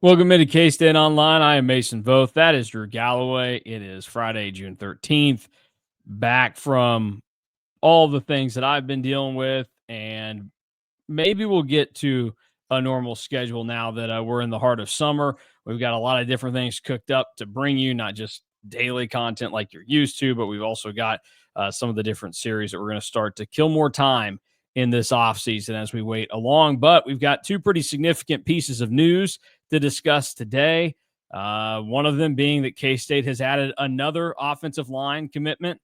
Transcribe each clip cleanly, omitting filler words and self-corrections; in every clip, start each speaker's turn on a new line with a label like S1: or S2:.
S1: Welcome into K-StateOnline. I am Mason Voth. That is Drew Galloway. It is Friday, June 13th. Back from all the things that I've been dealing with, and maybe we'll get to a normal schedule now that we're in the heart of summer. We've got a lot of different things cooked up to bring you, not just daily content like you're used to, but we've also got some of the different series that we're going to start to kill more time in this off season as we wait along. But we've got two pretty significant pieces of news to discuss today. One of them being that K-State has added another offensive line commitment.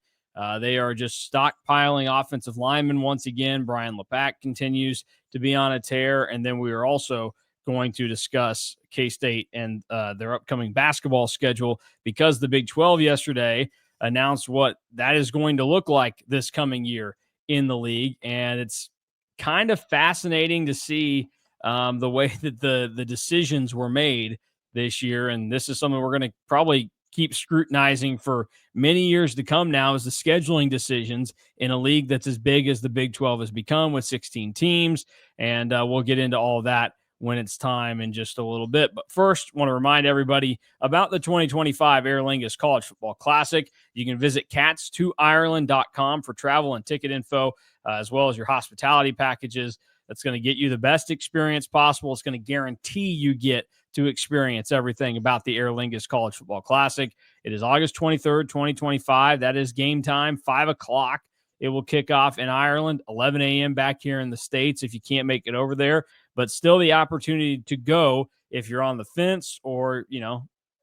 S1: They are just stockpiling offensive linemen once again. Brian Lepak continues to be on a tear. And then we are also going to discuss K-State and their upcoming basketball schedule because the Big 12 yesterday announced what that is going to look like this coming year in the league. And it's kind of fascinating to see the way that the decisions were made this year. And this is something we're going to probably keep scrutinizing for many years to come now, is the scheduling decisions in a league that's as big as the Big 12 has become with 16 teams. And we'll get into all of that when it's time in just a little bit. But first, want to remind everybody about the 2025 Aer Lingus College Football Classic. You can visit cats2ireland.com for travel and ticket info, as well as your hospitality packages. That's going to get you the best experience possible. It's going to guarantee you get to experience everything about the Aer Lingus College Football Classic. It is August 23rd, 2025. That is game time, 5 o'clock. It will kick off in Ireland, 11 a.m. back here in the States if you can't make it over there. But still the opportunity to go if you're on the fence or,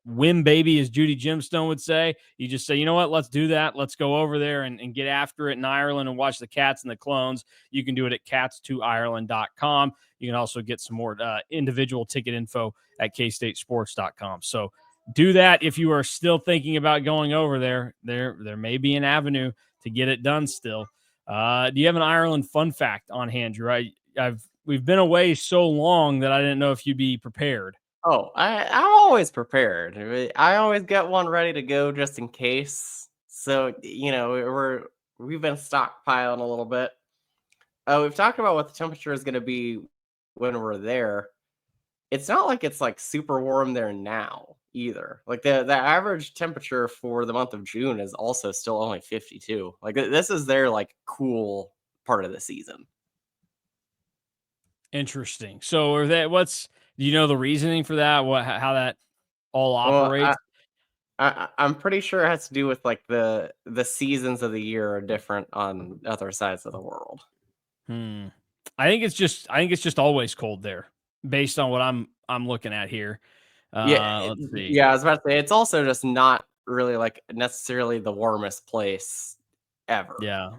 S1: win baby, as Judy Gemstone would say. You just say, you know what, let's do that. Let's go over there and get after it in Ireland and watch the Cats and the Clones. You can do it at cats2ireland.com. You can also get some more individual ticket info at kstatesports.com. So do that if you are still thinking about going over there. There may be an avenue to get it done still. Do you have an Ireland fun fact on hand, Drew? We've been away so long that I didn't know if you'd be prepared.
S2: Oh, I'm always prepared. I always got one ready to go just in case. So, we've been stockpiling a little bit. We've talked about what the temperature is going to be when we're there. It's not like it's like super warm there now either. Like the average temperature for the month of June is also still only 52. Like this is their like cool part of the season.
S1: Interesting. So do you know the reasoning for that? How that all
S2: Well,
S1: operates?
S2: I'm pretty sure it has to do with like the seasons of the year are different on other sides of the world.
S1: I think it's just always cold there, based on what I'm looking at here. Let's see.
S2: Yeah, I was about to say it's also just not really like necessarily the warmest place ever.
S1: Yeah,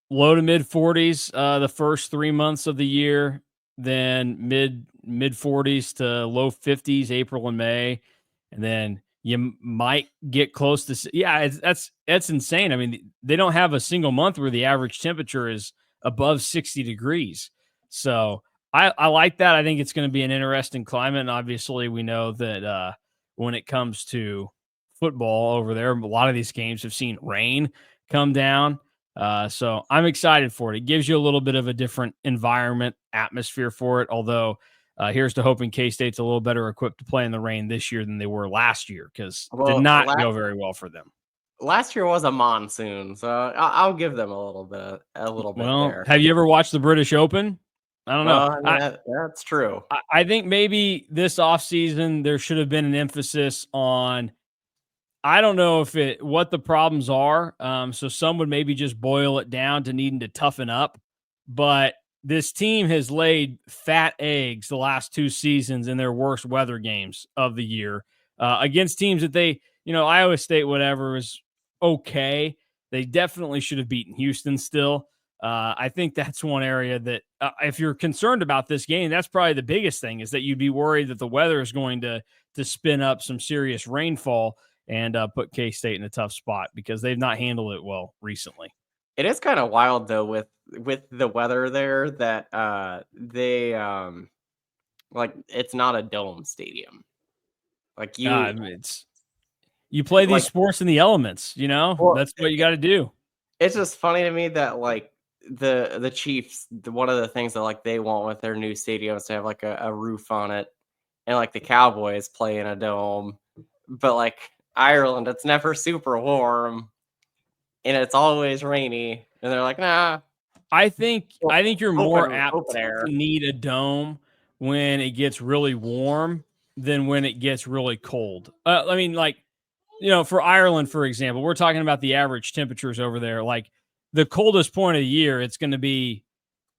S1: low to mid 40s the first 3 months of the year, then mid 40s to low 50s April and May, and then you might get close to that's insane. I mean, they don't have a single month where the average temperature is above 60 degrees. So I like that. I think it's going to be an interesting climate. And obviously, we know that when it comes to football over there, a lot of these games have seen rain come down. So I'm excited for it. It gives you a little bit of a different environment, atmosphere for it. Although, here's to hoping K-State's a little better equipped to play in the rain this year than they were last year, because it did not go very well for them.
S2: Last year was a monsoon, so I'll give them a little bit there.
S1: Have you ever watched the British Open? I don't know.
S2: That's true.
S1: I think maybe this offseason there should have been an emphasis on, I don't know what the problems are. So some would maybe just boil it down to needing to toughen up. But this team has laid fat eggs the last 2 seasons in their worst weather games of the year against teams that Iowa State, whatever, is okay. They definitely should have beaten Houston still. I think that's one area that if you're concerned about this game, that's probably the biggest thing, is that you'd be worried that the weather is going to spin up some serious rainfall and put K-State in a tough spot, because they've not handled it well recently.
S2: It is kind of wild though with the weather there that they like it's not a dome stadium. Like you
S1: play these
S2: like,
S1: sports in the elements,
S2: well,
S1: that's what you got to do.
S2: It's just funny to me that like the Chiefs, one of the things that like they want with their new stadium is to have like a roof on it. and like the Cowboys play in a dome, but like Ireland, it's never super warm and it's always rainy, and they're like, nah,
S1: I think you're more
S2: open
S1: apt
S2: air.
S1: to need a dome when it gets really warm than when it gets really cold. I mean, like, for Ireland, for example, we're talking about the average temperatures over there. Like the coldest point of the year, it's going to be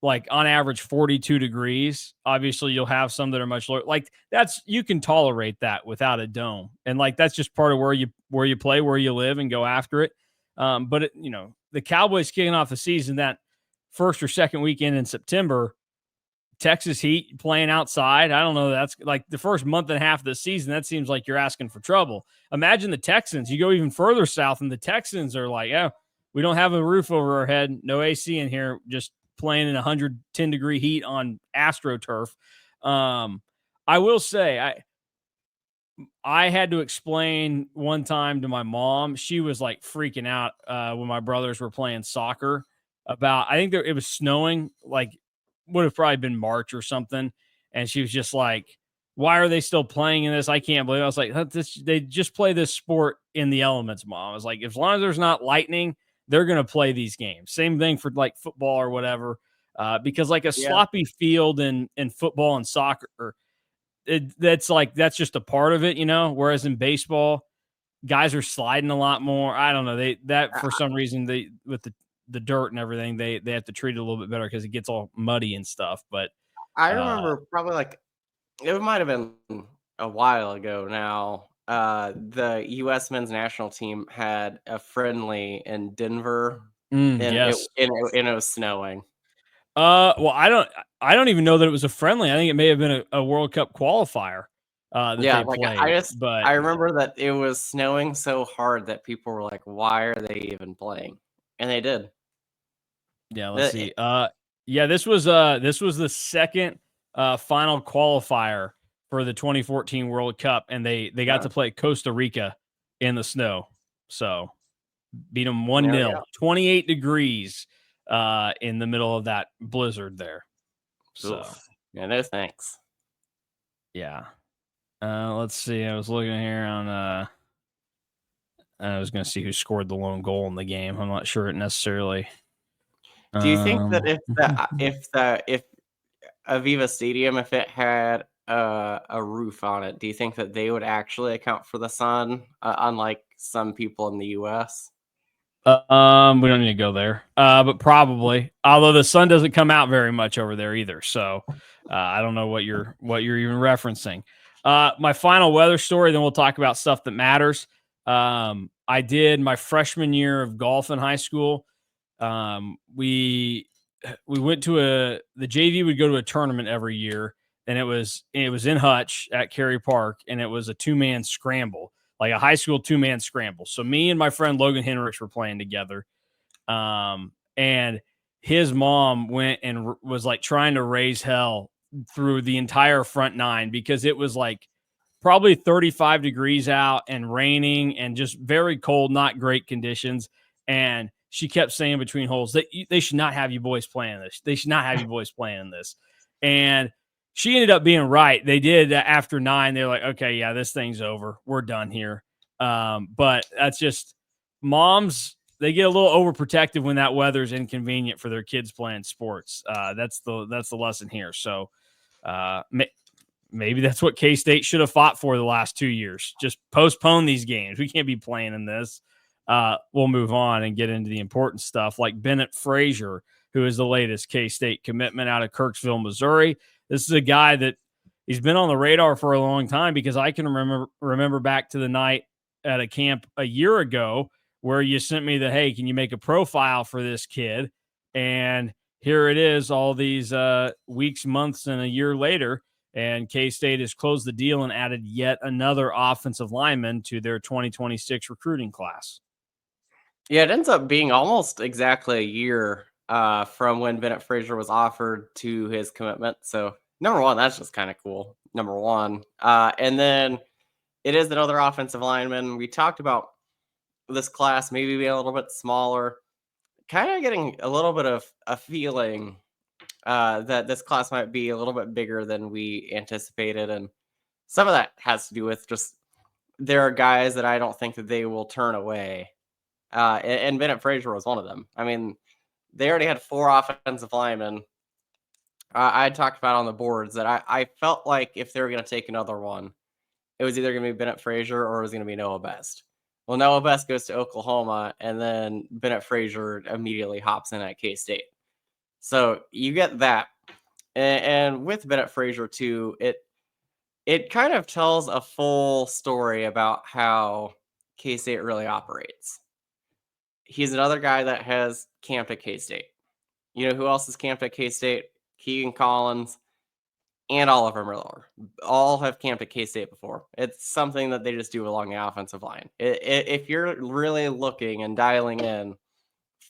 S1: like on average 42 degrees. Obviously, you'll have some that are much lower. Like you can tolerate that without a dome, and like that's just part of where you play, where you live, and go after it. But the Cowboys kicking off the season that first or second weekend in September, Texas Heat playing outside. I don't know. That's like the first month and a half of the season. That seems like you're asking for trouble. Imagine the Texans. You go even further south, and the Texans are like, yeah, we don't have a roof over our head, no AC in here, just playing in 110-degree heat on AstroTurf. I will say, I had to explain one time to my mom. She was like freaking out when my brothers were playing soccer about, I think it was snowing, like would have probably been March or something. And she was just like, why are they still playing in this? I can't believe it. I was like, they just play this sport in the elements, Mom. I was like, as long as there's not lightning, they're going to play these games. Same thing for like football or whatever. Because like a
S2: Yeah.
S1: sloppy field in football and soccer, that's just a part of it, whereas in baseball, guys are sliding a lot more. I don't know. For some reason, with the dirt and everything, they have to treat it a little bit better because it gets all muddy and stuff. But
S2: I remember probably like it might have been a while ago now. The U.S. men's national team had a friendly in Denver, and
S1: yes.
S2: it was snowing.
S1: Well, I don't even know that it was a friendly. I think it may have been a World Cup qualifier that
S2: Yeah,
S1: they
S2: like
S1: played.
S2: I
S1: But
S2: remember that it was snowing so hard that people were like, "Why are they even playing?" And they did.
S1: yeah, let's
S2: The-
S1: see. Yeah, this was the second final qualifier for the 2014 World Cup, and they got
S2: uh,
S1: to play Costa Rica in the snow. So beat them
S2: there we
S1: 1-0,
S2: go.
S1: 28 degrees in the middle of that blizzard there. So
S2: Oof. Yeah, no thanks.
S1: yeah. Let's see. I was looking here on I was gonna see who scored the lone goal in the game. I'm not sure it necessarily.
S2: Do you think that
S1: Um
S2: if Aviva Stadium, if it had a roof on it, do you think that they would actually account for the sun, unlike some people in the U.S.?
S1: We don't need to go there. But probably. Although the sun doesn't come out very much over there either. So I don't know what you're even referencing. My final weather story, then we'll talk about stuff that matters. I did my freshman year of golf in high school. We went to the JV would go to a tournament every year, and it was in Hutch at Cary Park, and it was a 2-man scramble, like a high school 2-man scramble. So me and my friend Logan Henricks were playing together, and his mom went and was like trying to raise hell through the entire front nine because it was like probably 35 degrees out and raining and just very cold, not great conditions. And she kept saying between holes that they should not have you boys playing this. They should not have you boys playing this. And she ended up being right. They did after 9. They're like, okay, yeah, this thing's over. We're done here. But that's just moms. They get a little overprotective when that weather's inconvenient for their kids playing sports. That's the lesson here. So maybe that's what K-State should have fought for the last 2 years. Just postpone these games. We can't be playing in this. We'll move on and get into the important stuff like Bennett Frazier, who is the latest K-State commitment out of Kirksville, Missouri. This is a guy that he's been on the radar for a long time because I can remember back to the night at a camp a year ago where you sent me the, hey, can you make a profile for this kid? And here it is all these weeks, months, and a year later. And K-State has closed the deal and added yet another offensive lineman to their 2026 recruiting class.
S2: Yeah, it ends up being almost exactly a year from when Bennett Frazier was offered to his commitment. So, number one, that's just kind of cool. Number one. And then it is another offensive lineman. We talked about this class maybe being a little bit smaller, kind of getting a little bit of a feeling that this class might be a little bit bigger than we anticipated. And some of that has to do with just there are guys that I don't think that they will turn away. And Bennett Frazier was one of them. I mean, they already had 4 offensive linemen. I talked about on the boards that I felt like if they were going to take another one, it was either going to be Bennett Frazier or it was going to be Noah Best. Well, Noah Best goes to Oklahoma, and then Bennett Frazier immediately hops in at K-State. So you get that. And with Bennett Frazier, too, it kind of tells a full story about how K-State really operates. He's another guy that has camped at K-State. You know who else has camped at K-State? Keegan Collins and Oliver Miller all have camped at K-State before. It's something that they just do along the offensive line. If you're really looking and dialing in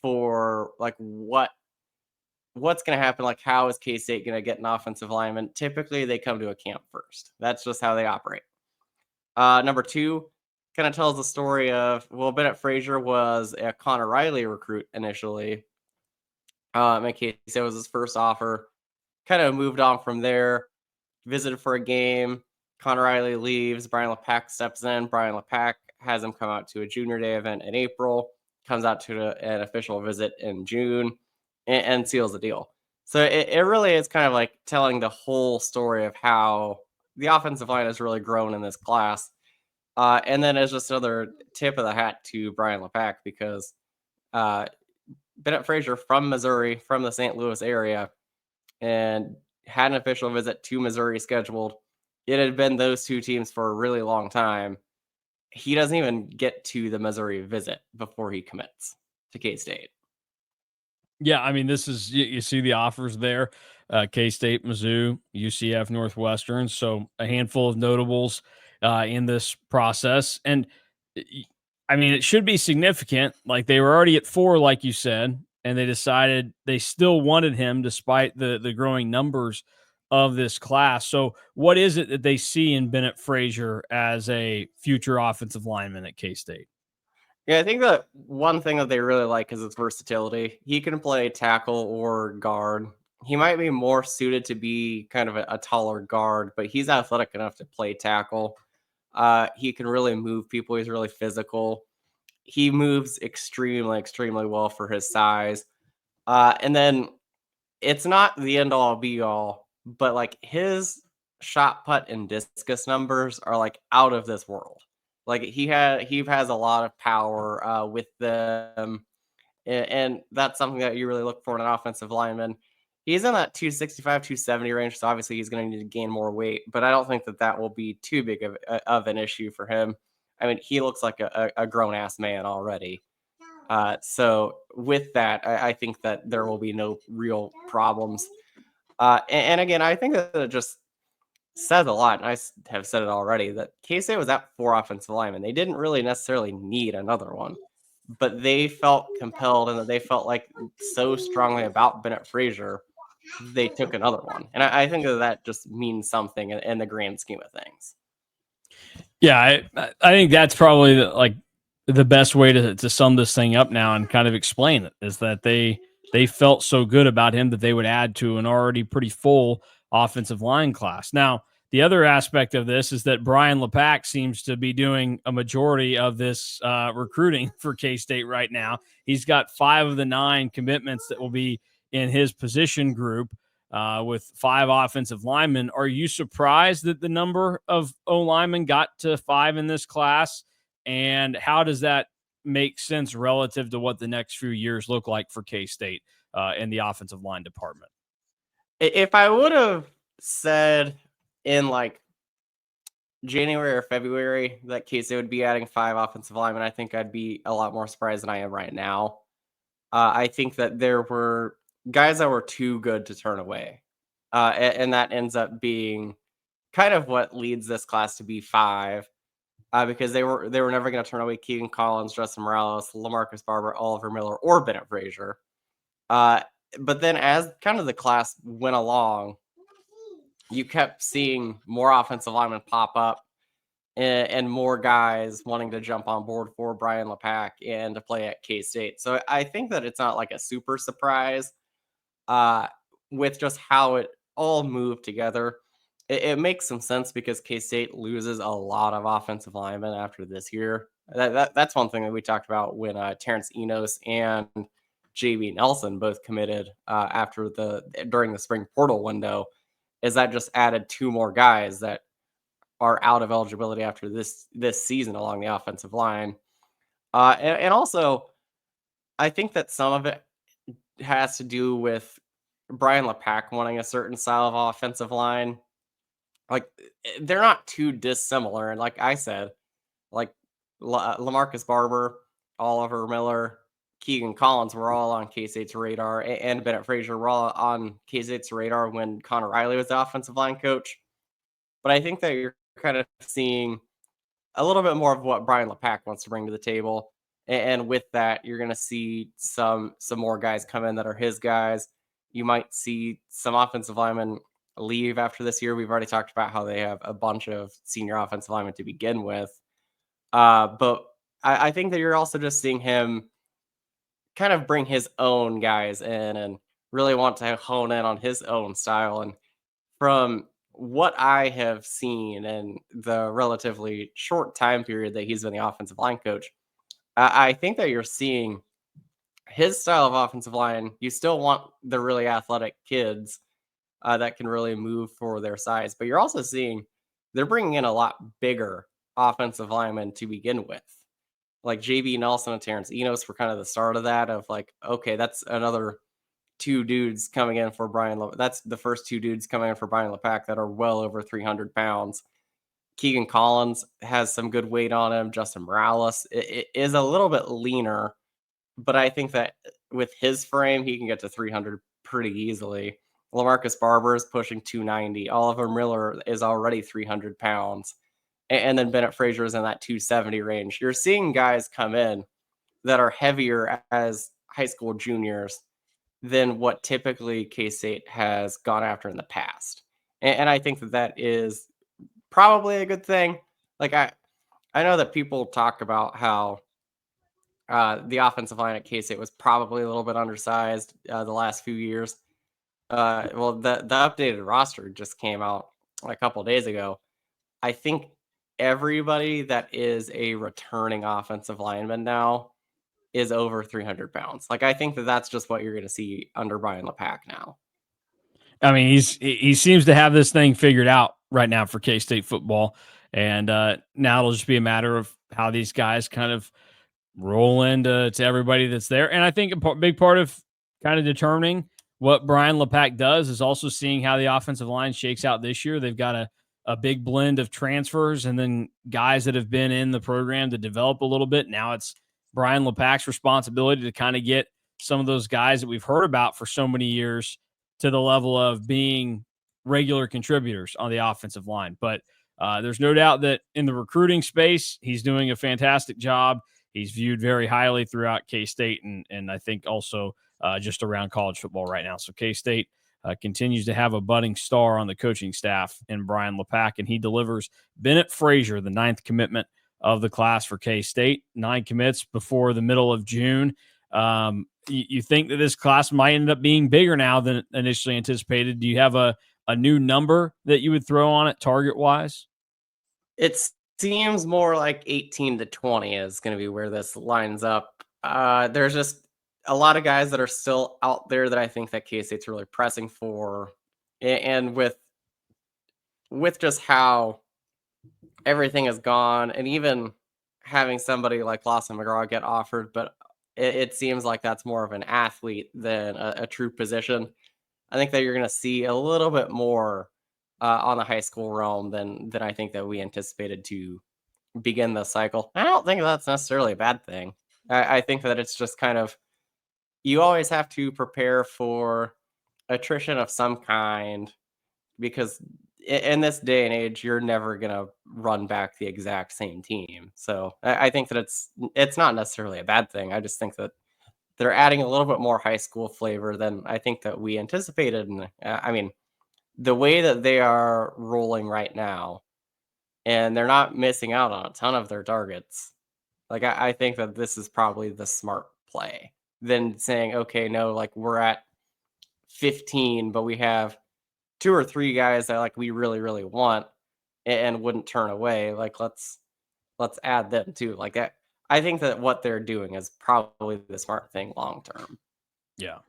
S2: for like what's going to happen, like how is K-State going to get an offensive lineman, typically they come to a camp first. That's just how they operate. Number 2 kind of tells the story of, well, Bennett Frazier was a Connor Riley recruit initially. In K-State was his first offer. Kind of moved on from there. Visited for a game. Connor Riley leaves. Brian LePack steps in. Brian LePack has him come out to a junior day event in April. Comes out to an official visit in June and seals the deal. So it really is kind of like telling the whole story of how the offensive line has really grown in this class. And then as just another tip of the hat to Brian LePack, because Bennett Frazier from Missouri, from the St. Louis area, and had an official visit to Missouri scheduled. It had been those 2 teams for a really long time. He doesn't even get to the Missouri visit before he commits to K-State.
S1: Yeah, I mean, this is you see the offers there: K-State, Mizzou, UCF, Northwestern. So a handful of notables in this process, and I mean, it should be significant. Like they were already at 4, like you said, and they decided they still wanted him despite the growing numbers of this class. So, what is it that they see in Bennett Frazier as a future offensive lineman at K-State?
S2: Yeah, I think that one thing that they really like is his versatility. He can play tackle or guard. He might be more suited to be kind of a taller guard, but he's athletic enough to play tackle. He can really move people. He's really physical. He moves extremely well for his size. And then it's not the end all be all, but like his shot put and discus numbers are like out of this world. Like he has a lot of power with them, and that's something that you really look for in an offensive lineman. He's in that 265, 270 range, so obviously he's going to need to gain more weight, but I don't think that will be too big of an issue for him. I mean, he looks like a grown ass man already. So with that, I think that there will be no real problems. And again, I think that it just says a lot. And I have said it already that K-State was at 4 offensive linemen. They didn't really necessarily need another one, but they felt compelled and that they felt like so strongly about Bennett Frazier, they took another one. And I think that just means something in the grand scheme of things.
S1: Yeah, I think that's probably like the best way to sum this thing up now and kind of explain it is that they felt so good about him that they would add to an already pretty full offensive line class. Now, the other aspect of this is that Brian LePack seems to be doing a majority of this recruiting for K-State right now. He's got 5 of the 9 commitments that will be in his position group with 5 offensive linemen. Are you surprised that the number of O linemen got to 5 in this class? And how does that make sense relative to what the next few years look like for K-State in the offensive line department?
S2: If I would have said in like January or February that K-State would be adding 5 offensive linemen, I think I'd be a lot more surprised than I am right now. I think that there were guys that were too good to turn away. And that ends up being kind of what leads this class to be 5, because they were never going to turn away Keegan Collins, Justin Morales, Lamarcus Barber, Oliver Miller, or Bennett Frazier. But then as kind of the class went along, you kept seeing more offensive linemen pop up and more guys wanting to jump on board for Brian LePack and to play at K-State. So I think that it's not like a super surprise with just how it all moved together. it makes some sense because K-State loses a lot of offensive linemen after this year. That's one thing that we talked about when Terrence Enos and JB Nelson both committed after during the spring portal window, is that just added two more guys that are out of eligibility after this season along the offensive line. And also, I think that some of it has to do with Brian LePack wanting a certain style of offensive line. Like, they're not too dissimilar. And like I said, like Lamarcus Barber, Oliver Miller, Keegan Collins were all on K-State's radar, and Bennett Frazier were all on K-State's radar when Connor Riley was the offensive line coach. But I think that you're kind of seeing a little bit more of what Brian LePack wants to bring to the table. And with that, you're going to see some more guys come in that are his guys. You might see some offensive linemen leave after this year. We've already talked about how they have a bunch of senior offensive linemen to begin with. But I think that you're also just seeing him kind of bring his own guys in and really want to hone in on his own style. And from what I have seen in the relatively short time period that he's been the offensive line coach, I think that you're seeing his style of offensive line. You still want the really athletic kids that can really move for their size, but you're also seeing they're bringing in a lot bigger offensive linemen to begin with. Like JB Nelson and Terrence Enos were kind of the start of that. Of like, okay, that's another two dudes coming in for that's the first two dudes coming in for Brian LePack that are well over 300 pounds. Keegan Collins has some good weight on him. Justin Morales it is a little bit leaner, but I think that with his frame, he can get to 300 pretty easily. Lamarcus Barber is pushing 290. Oliver Miller is already 300 pounds. And then Bennett Frazier is in that 270 range. You're seeing guys come in that are heavier as high school juniors than what typically K-State has gone after in the past. And I think that that is probably a good thing. Like I know that people talk about how the offensive line at K-State was probably a little bit undersized the last few years. Well, the updated roster just came out a couple days ago. I think everybody that is a returning offensive lineman now is over 300 pounds. Like, I think that that's just what you're going to see under Brian LePack now.
S1: I mean, he seems to have this thing figured out right now for K-State football, and now it'll just be a matter of how these guys kind of roll into to everybody that's there. And I think a big part of kind of determining what Brian LePack does is also seeing how the offensive line shakes out this year. They've got a big blend of transfers and then guys that have been in the program to develop a little bit. Now it's Brian LePack's responsibility to kind of get some of those guys that we've heard about for so many years to the level of being regular contributors on the offensive line. But there's no doubt that in the recruiting space, he's doing a fantastic job. He's viewed very highly throughout K-State and I think also just around college football right now. So K-State continues to have a budding star on the coaching staff in Brian LePack, and he delivers Bennett Frazier, the 9th commitment of the class for K-State. 9 commits before the middle of June. You think that this class might end up being bigger now than initially anticipated. Do you have a new number that you would throw on it target-wise?
S2: It seems more like 18 to 20 is going to be where this lines up. There's just a lot of guys that are still out there that I think that K-State's really pressing for. And with just how everything has gone, and even having somebody like Lawson McGraw get offered, but it seems like that's more of an athlete than a true position. I think that you're going to see a little bit more on the high school realm than I think that we anticipated to begin the cycle. I don't think that's necessarily a bad thing. I think that it's just kind of, you always have to prepare for attrition of some kind, because in this day and age, you're never going to run back the exact same team. So I think that it's not necessarily a bad thing. I just think that they're adding a little bit more high school flavor than I think that we anticipated. And I mean, the way that they are rolling right now, and they're not missing out on a ton of their targets. Like, I think that this is probably the smart play than saying, okay, no, like we're at 15, but we have 2 or 3 guys that like we really, really want and wouldn't turn away. Like let's add them too. Like that. I think that what they're doing is probably the smart thing long term.
S1: Yeah.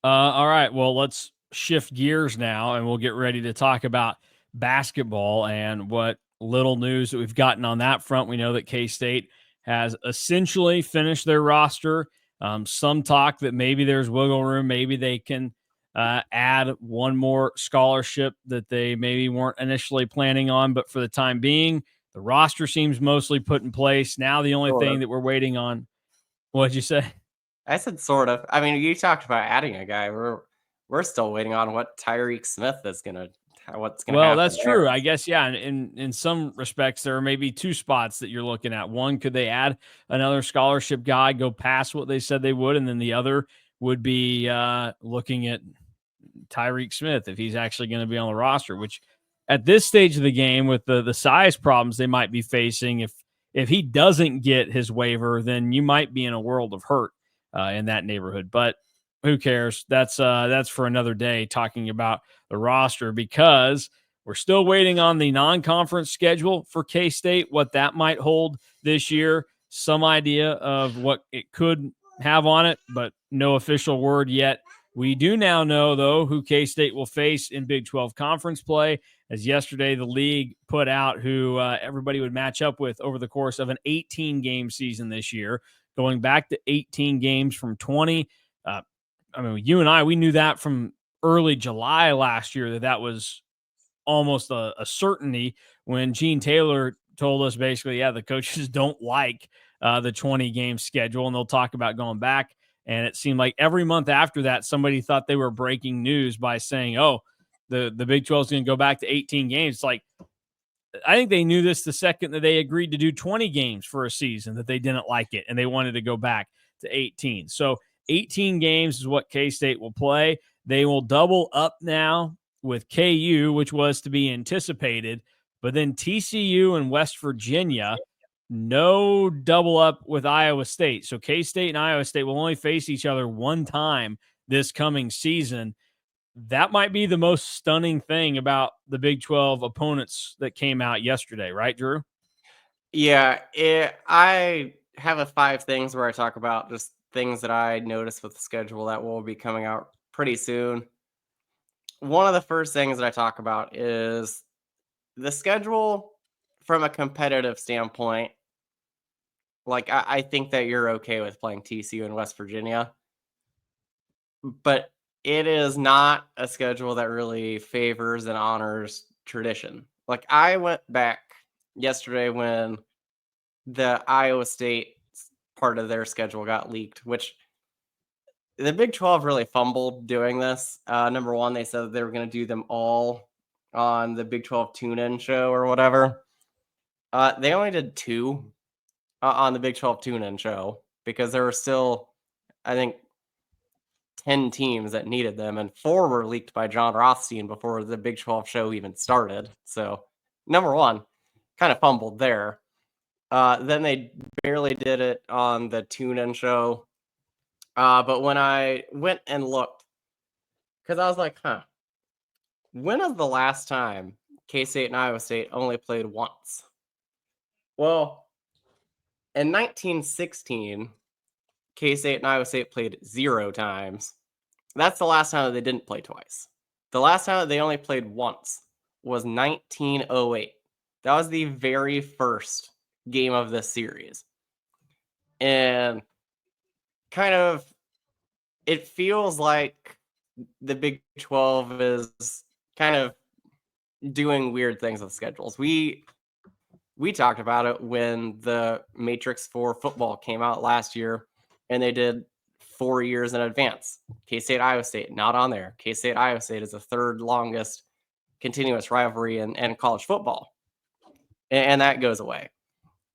S1: All right. Well, let's shift gears now and we'll get ready to talk about basketball and what little news that we've gotten on that front. We know that K State has essentially finished their roster. Some talk that maybe there's wiggle room. Maybe they can add one more scholarship that they maybe weren't initially planning on. But for the time being, the roster seems mostly put in place. Now, the only
S2: Sort of.
S1: thing that we're waiting on, what'd you say?
S2: I said sort of. I mean, you talked about adding a guy. We're still waiting on what Tyreek Smith is what's gonna
S1: Well,
S2: happen
S1: that's
S2: there.
S1: true. I guess, yeah. In some respects, there are maybe two spots that you're looking at. One, could they add another scholarship guy, go past what they said they would, and then the other would be looking at Tyreek Smith if he's actually going to be on the roster. Which, at this stage of the game, with the size problems they might be facing, if he doesn't get his waiver, then you might be in a world of hurt in that neighborhood. But who cares? That's for another day. Talking about the roster, because we're still waiting on the non-conference schedule for K-State, what that might hold this year. Some idea of what it could have on it, but no official word yet. We do now know, though, who K-State will face in Big 12 conference play, as yesterday the league put out who everybody would match up with over the course of an 18-game season this year, going back to 18 games from 20. I mean, you and I, we knew that from early July last year that was almost a certainty when Gene Taylor told us basically, yeah, the coaches don't like the 20 game schedule and they'll talk about going back. And it seemed like every month after that, somebody thought they were breaking news by saying, oh, the Big 12 is going to go back to 18 games. It's like, I think they knew this the second that they agreed to do 20 games for a season, that they didn't like it and they wanted to go back to 18. So 18 games is what K-State will play. They will double up now with KU, which was to be anticipated, but then TCU and West Virginia, no double up with Iowa State. So K-State and Iowa State will only face each other one time this coming season. That might be the most stunning thing about the Big 12 opponents that came out yesterday, right, Drew?
S2: Yeah, I have a 5 things where I talk about just things that I noticed with the schedule that will be coming out pretty soon. One of the first things that I talk about is the schedule from a competitive standpoint. Like I think that you're okay with playing TCU in West Virginia, but it is not a schedule that really favors and honors tradition. Like I went back yesterday when the Iowa State part of their schedule got leaked, which the Big 12 really fumbled doing this. Number one, they said they were going to do them all on the Big 12 tune-in show or whatever. They only did 2 on the Big 12 tune-in show because there were still, I think, 10 teams that needed them, and 4 were leaked by John Rothstein before the Big 12 show even started. So, number one, kind of fumbled there. Then they barely did it on the tune-in show. But when I went and looked, because I was like, when is the last time K-State and Iowa State only played once? Well, in 1916, K-State and Iowa State played 0 times. That's the last time that they didn't play twice. The last time that they only played once was 1908. That was the very first game of this series. And kind of, it feels like the Big 12 is kind of doing weird things with schedules. We talked about it when the Matrix for football came out last year, and they did 4 years in advance. K-State, Iowa State, not on there. K-State, Iowa State is the 3rd longest continuous rivalry in college football, and that goes away.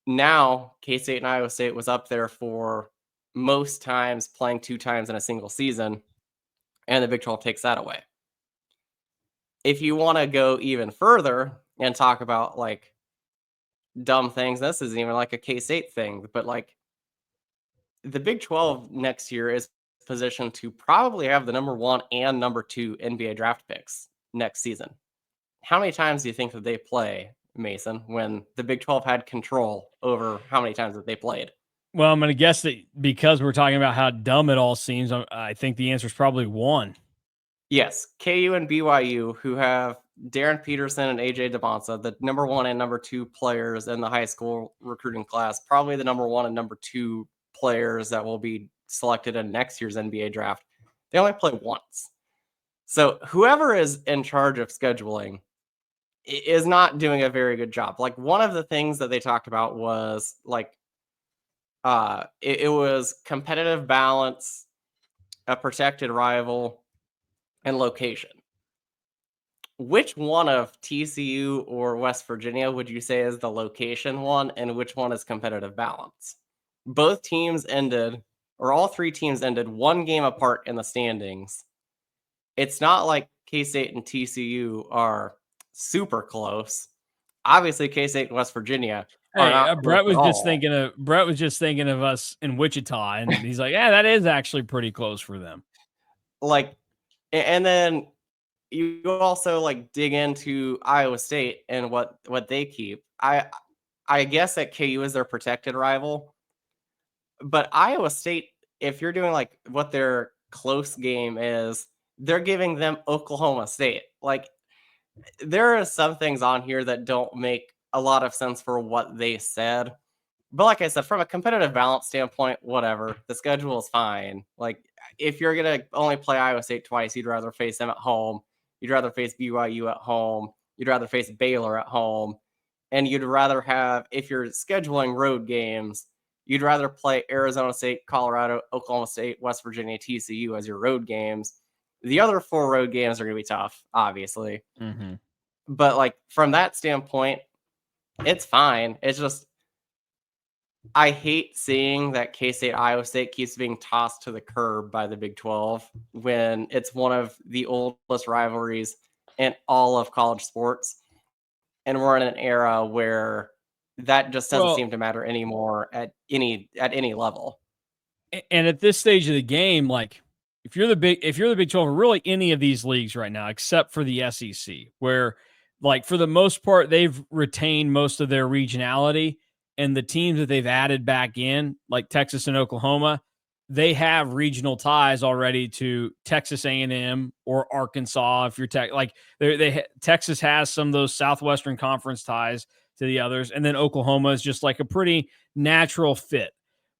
S2: Now, K-State and Iowa State was up there for most times playing 2 times in a single season, and the Big 12 takes that away. If you want to go even further and talk about like dumb things, this isn't even like a K-State thing, but like the Big 12 next year is positioned to probably have the number 1 and number 2 NBA draft picks next season. How many times do you think that they play, Mason, when the Big 12 had control over how many times that they played?
S1: Well, I'm going to guess that because we're talking about how dumb it all seems, I think the answer is probably one.
S2: Yes, KU and BYU, who have Darren Peterson and AJ DeBonsa, the number 1 and number 2 players in the high school recruiting class, probably the number 1 and number 2 players that will be selected in next year's NBA draft. They only play once. So whoever is in charge of scheduling is not doing a very good job. Like, one of the things that they talked about was like it was competitive balance, a protected rival, and location. Which one of TCU or West Virginia would you say is the location one, and which one is competitive balance? Both teams ended, or all three teams ended, one game apart in the standings. It's not like K-State and TCU are super close. Obviously, K-State and West Virginia are
S1: Hey,
S2: not close at all.
S1: Brett was just thinking of us in Wichita, and he's like, "Yeah, that is actually pretty close for them."
S2: Like, and then you also like dig into Iowa State and what they keep. I guess that KU is their protected rival, but Iowa State, if you're doing like what their close game is, they're giving them Oklahoma State. Like, there are some things on here that don't make a lot of sense for what they said. But like I said, from a competitive balance standpoint, whatever. The schedule is fine. Like, if you're gonna only play Iowa State twice, you'd rather face them at home. You'd rather face BYU at home. You'd rather face Baylor at home. And you'd rather have, if you're scheduling road games, you'd rather play Arizona State, Colorado, Oklahoma State, West Virginia, TCU as your road games. The other 4 road games are going to be tough, obviously.
S1: Mm-hmm.
S2: But like, from that standpoint, it's fine. It's just, I hate seeing that K-State Iowa State keeps being tossed to the curb by the Big 12 when it's one of the oldest rivalries in all of college sports. And we're in an era where that just doesn't
S1: Well,
S2: seem to matter anymore at any level.
S1: and at this stage of the game, like if you're the Big 12, or really any of these leagues right now, except for the SEC, where like for the most part they've retained most of their regionality, and the teams that they've added back in, like Texas and Oklahoma, they have regional ties already to Texas A&M or Arkansas. If you're Texas has some of those Southwestern Conference ties to the others, and then Oklahoma is just like a pretty natural fit.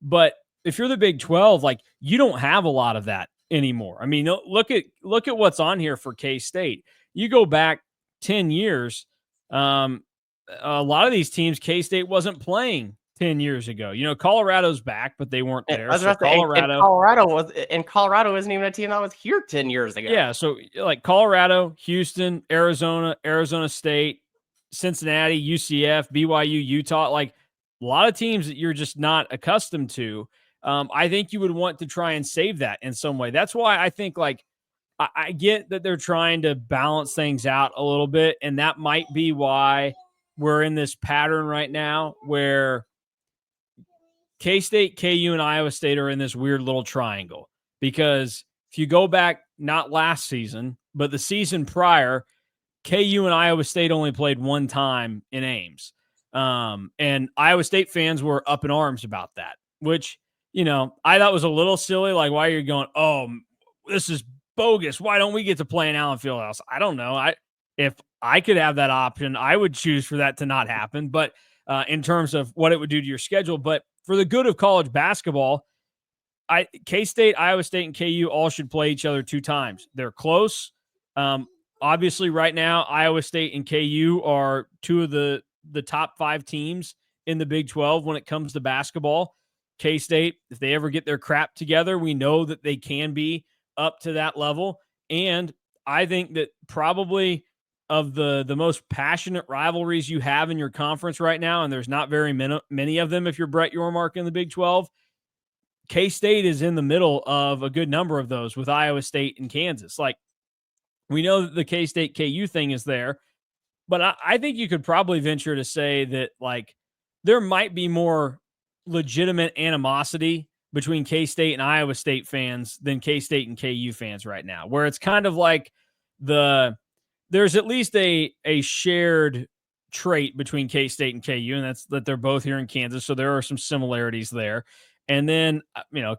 S1: But if you're the Big 12, like you don't have a lot of that anymore. I mean, look at what's on here for K-State. You go back 10 years, a lot of these teams K-State wasn't playing 10 years ago. You know, Colorado's back, but they weren't
S2: I
S1: there.
S2: was
S1: So
S2: about to say,
S1: Colorado
S2: and Colorado isn't even a team that was here 10 years ago.
S1: Yeah, so like Colorado, Houston, Arizona, Arizona State, Cincinnati, UCF, BYU, Utah, like a lot of teams that you're just not accustomed to. I think you would want to try and save that in some way. That's why I think like I get that they're trying to balance things out a little bit, and that might be why we're in this pattern right now where K-State, KU, and Iowa State are in this weird little triangle. Because if you go back, not last season, but the season prior, KU and Iowa State only played one time in Ames. And Iowa State fans were up in arms about that, which, you know, I thought was a little silly. Like, why are you going, oh, this is bogus. Why don't we get to play in Allen Fieldhouse? I don't know. If I could have that option, I would choose for that to not happen. But in terms of what it would do to your schedule, but for the good of college basketball, K-State, Iowa State, and KU all should play each other 2 times. They're close. Obviously, right now, Iowa State and KU are 2 of the top 5 teams in the Big 12 when it comes to basketball. K-State, if they ever get their crap together, we know that they can be up to that level. And I think that probably of the most passionate rivalries you have in your conference right now, and there's not very many of them if you're Brett Yormark in the Big 12, K-State is in the middle of a good number of those with Iowa State and Kansas. Like, we know that the K-State KU thing is there, but I think you could probably venture to say that, like, there might be more legitimate animosity between K-State and Iowa State fans than K-State and KU fans right now, where it's kind of like the there's at least a shared trait between K-State and KU, and that's that they're both here in Kansas, so there are some similarities there. And then,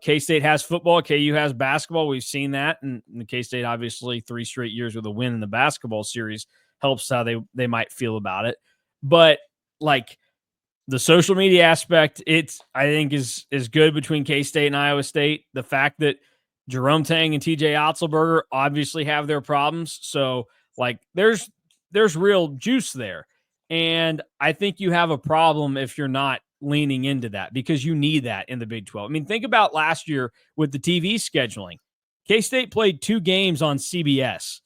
S1: K-State has football, KU has basketball. We've seen that, and the K-State obviously 3 straight years with a win in the basketball series helps how they might feel about it. But like the social media aspect, it's I think is good between K-State and Iowa State. The fact that Jerome Tang and TJ Otzelberger obviously have their problems, so like there's real juice there. And I think you have a problem if you're not leaning into that because you need that in the Big 12. I mean, think about last year with the TV scheduling. K-State played 2 games on CBS.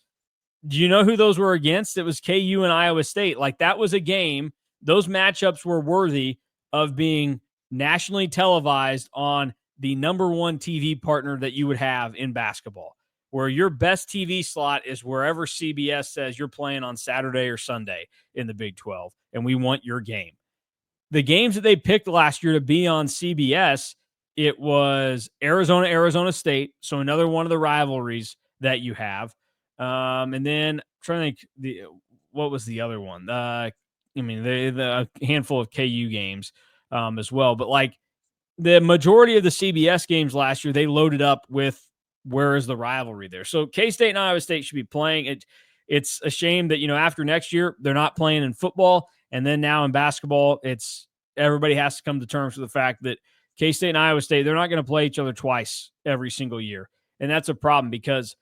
S1: Do you know who those were against? It was KU and Iowa State. Like that was a game. Those matchups were worthy of being nationally televised on the number 1 TV partner that you would have in basketball, where your best TV slot is wherever CBS says you're playing on Saturday or Sunday in the Big 12, and we want your game. The games that they picked last year to be on CBS, it was Arizona State, so another one of the rivalries that you have. And then I'm trying to think what was the other one? The handful of KU games as well. But like the majority of the CBS games last year, they loaded up with where is the rivalry there. So K-State and Iowa State should be playing it. It's a shame that, after next year, they're not playing in football. And then now in basketball, it's everybody has to come to terms with the fact that K-State and Iowa State, they're not going to play each other twice every single year. And that's a problem because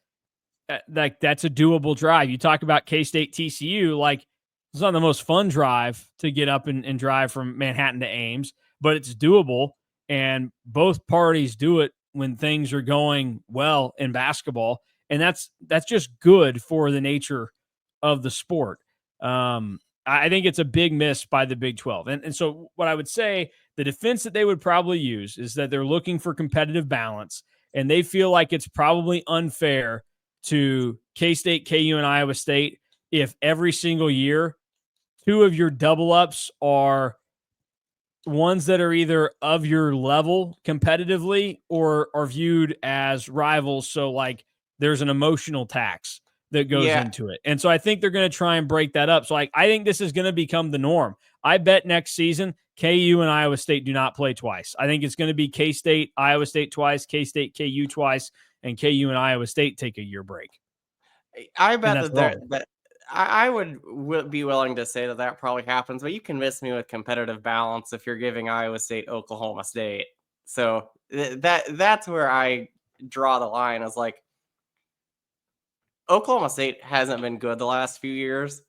S1: that's a doable drive. You talk about K-State TCU, like it's not the most fun drive to get up and drive from Manhattan to Ames, but it's doable. And both parties do it when things are going well in basketball. And that's just good for the nature of the sport. I think it's a big miss by the Big 12. And so what I would say, the defense that they would probably use is that they're looking for competitive balance, and they feel like it's probably unfair to K-State, KU, and Iowa State if every single year 2 of your double ups are ones that are either of your level competitively or are viewed as rivals. So like there's an emotional tax that goes into it. And so I think they're going to try and break that up. So like, I think this is going to become the norm. I bet next season, KU and Iowa State do not play twice. I think it's going to be K-State, Iowa State twice, K-State, KU twice, and KU and Iowa State take a year break.
S2: I bet that I would be willing to say that probably happens, but you can miss me with competitive balance if you're giving Iowa State, Oklahoma State. So that's where I draw the line. Is like Oklahoma State hasn't been good the last few years,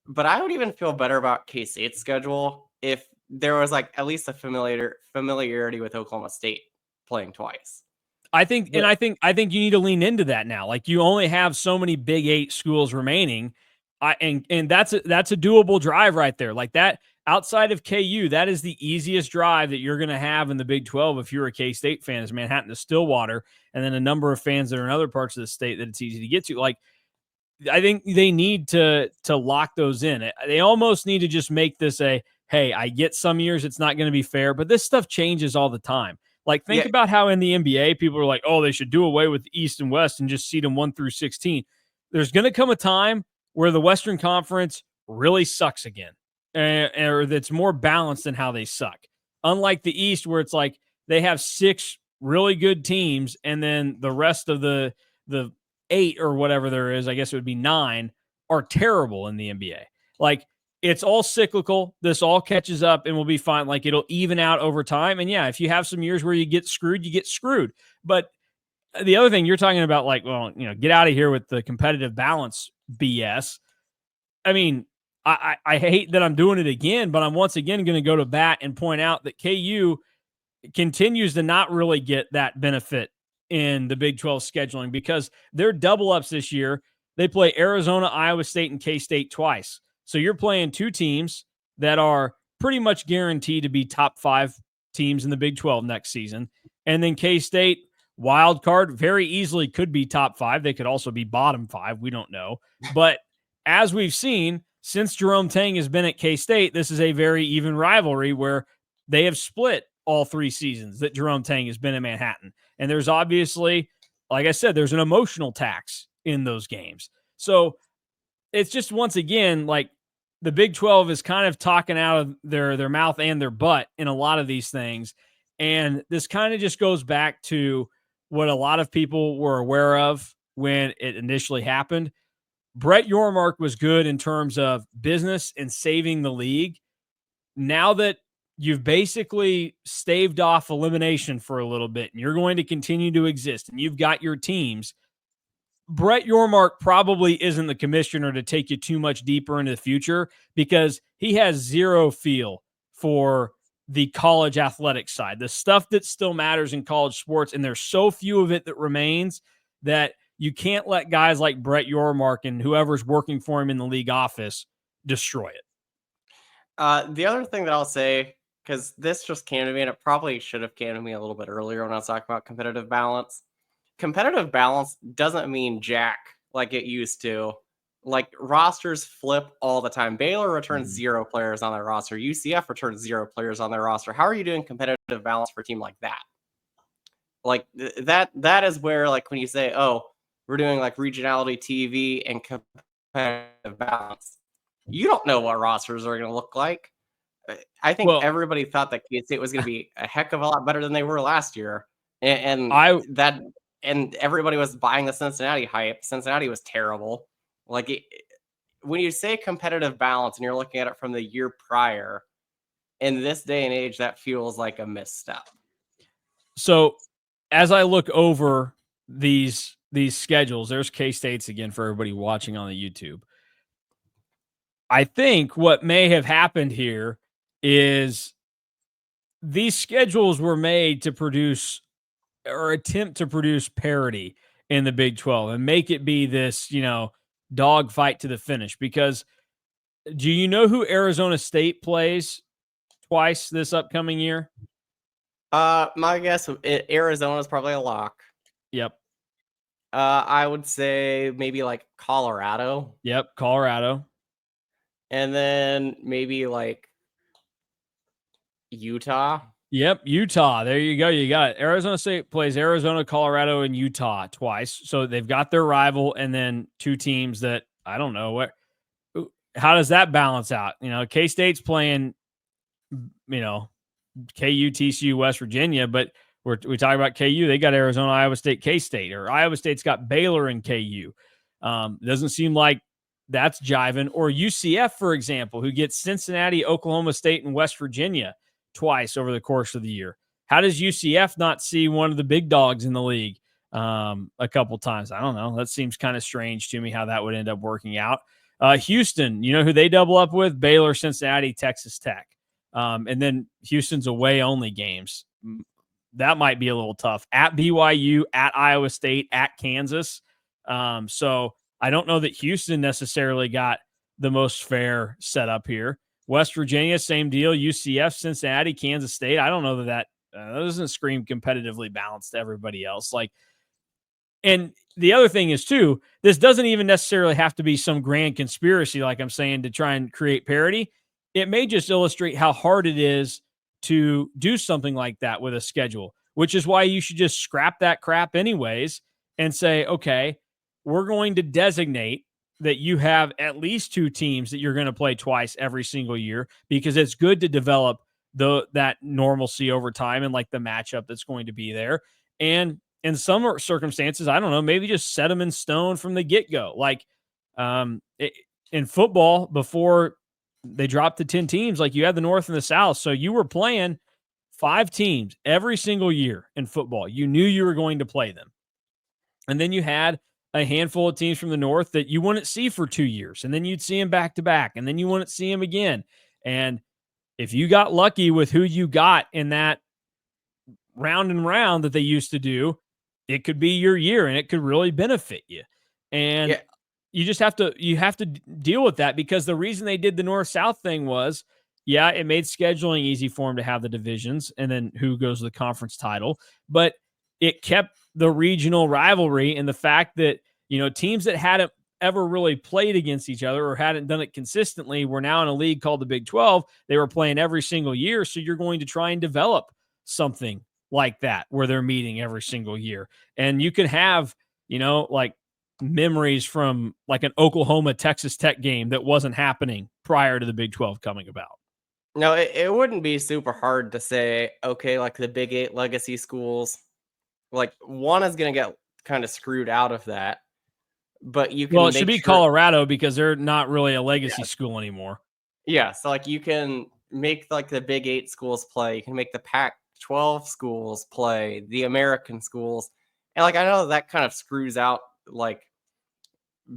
S2: but I would even feel better about K-State's schedule if there was like at least a familiarity with Oklahoma State playing twice.
S1: I think you need to lean into that now. Like you only have so many Big 8 schools remaining. And that's a doable drive right there. Like that outside of KU, that is the easiest drive that you're going to have in the Big 12 if you're a K-State fan, is Manhattan to Stillwater, and then a number of fans that are in other parts of the state that it's easy to get to. Like I think they need to lock those in. They almost need to just make this a, hey, I get some years it's not going to be fair, but this stuff changes all the time. Like think about how in the NBA people are like, oh, they should do away with the East and West and just seed them 1 through 16. There's going to come a time where the Western Conference really sucks again, or that's more balanced than how they suck. Unlike the East, where it's like they have 6 really good teams, and then the rest of the 8 or whatever there is, I guess it would be 9, are terrible in the NBA. Like it's all cyclical. This all catches up and we'll be fine. Like it'll even out over time. And yeah, if you have some years where you get screwed, you get screwed. But the other thing you're talking about, like, well, get out of here with the competitive balance BS. I mean, I hate that I'm doing it again, but I'm once again going to go to bat and point out that KU continues to not really get that benefit in the Big 12 scheduling because their double ups this year, they play Arizona, Iowa State, and K-State twice. So you're playing 2 teams that are pretty much guaranteed to be top 5 teams in the Big 12 next season. And then K-State, wild card, very easily could be top 5. They could also be bottom 5. We don't know. But as we've seen, since Jerome Tang has been at K-State, this is a very even rivalry where they have split all 3 seasons that Jerome Tang has been in Manhattan. And there's obviously, like I said, there's an emotional tax in those games. So it's just once again like the Big 12 is kind of talking out of their mouth and their butt in a lot of these things. And this kind of just goes back to what a lot of people were aware of when it initially happened. Brett Yormark was good in terms of business and saving the league. Now that you've basically staved off elimination for a little bit and you're going to continue to exist and you've got your teams, Brett Yormark probably isn't the commissioner to take you too much deeper into the future because he has zero feel for the college athletic side, the stuff that still matters in college sports. And there's so few of it that remains that you can't let guys like Brett Yormark and whoever's working for him in the league office destroy it.
S2: The other thing that I'll say, because this just came to me, and it probably should have came to me a little bit earlier when I was talking about competitive balance. Competitive balance doesn't mean jack like it used to. Like rosters flip all the time. Baylor returns 0 players on their roster. UCF returns 0 players on their roster. How are you doing competitive balance for a team like that? Like that is where, like, when you say, oh, we're doing like regionality TV and competitive balance, you don't know what rosters are going to look like. I think everybody thought that K-State was going to be a heck of a lot better than they were last year. And everybody was buying the Cincinnati hype. Cincinnati was terrible. Like when you say competitive balance and you're looking at it from the year prior, in this day and age, that feels like a misstep.
S1: So as I look over these schedules, there's K-State's again for everybody watching on the YouTube. I think what may have happened here is these schedules were made to produce or attempt to produce parity in the Big 12 and make it be this, dog fight to the finish. Because do you know who Arizona State plays twice this upcoming year?
S2: My guess, Arizona is probably a lock.
S1: Yep.
S2: I would say maybe like Colorado.
S1: Yep, Colorado.
S2: And then maybe like Utah.
S1: Yep, Utah. There you go. You got it. Arizona State plays Arizona, Colorado, and Utah twice. So they've got their rival and then 2 teams that I don't know what. How does that balance out? K-State's playing, KU, TCU, West Virginia, but we talk about KU. They got Arizona, Iowa State, K-State, or Iowa State's got Baylor and KU. Doesn't seem like that's jiving. Or UCF, for example, who gets Cincinnati, Oklahoma State, and West Virginia twice over the course of the year. How does UCF not see one of the big dogs in the league a couple times? I don't know. That seems kind of strange to me how that would end up working out. Houston, you know who they double up with? Baylor, Cincinnati, Texas Tech. And then Houston's away-only games. That might be a little tough. At BYU, at Iowa State, at Kansas. So I don't know that Houston necessarily got the most fair setup here. West Virginia, same deal. UCF, Cincinnati, Kansas State. I don't know that doesn't scream competitively balanced to everybody else. And the other thing is, too, this doesn't even necessarily have to be some grand conspiracy, like I'm saying, to try and create parity. It may just illustrate how hard it is to do something like that with a schedule, which is why you should just scrap that crap anyways and say, okay, we're going to designate that you have at least 2 teams that you're going to play twice every single year, because it's good to develop that normalcy over time and like the matchup that's going to be there. And in some circumstances, I don't know, maybe just set them in stone from the get-go. Like in football, before they dropped to 10 teams, like you had the North and the South. So you were playing 5 teams every single year in football. You knew you were going to play them. And then you had a handful of teams from the North that you wouldn't see for 2 years. And then you'd see them back to back. And then you wouldn't see them again. And if you got lucky with who you got in that round and round that they used to do, it could be your year and it could really benefit you. And you just have to deal with that, because the reason they did the North-South thing was, it made scheduling easy for them to have the divisions and then who goes to the conference title, but it kept the regional rivalry and the fact that, teams that hadn't ever really played against each other or hadn't done it consistently were now in a league called the Big 12. They were playing every single year. So you're going to try and develop something like that where they're meeting every single year. And you can have, like memories from like an Oklahoma Texas Tech game that wasn't happening prior to the Big 12 coming about.
S2: No, it wouldn't be super hard to say, okay, like the Big 8 legacy schools, like one is going to get kind of screwed out of that, but you
S1: Well,
S2: can
S1: it should
S2: make
S1: be
S2: sure.
S1: Colorado because they're not really a legacy
S2: Yeah.
S1: school anymore.
S2: Yeah. So like you can make like the Big 8 schools play. You can make the Pac-12 schools play, the American schools. And like I know that kind of screws out like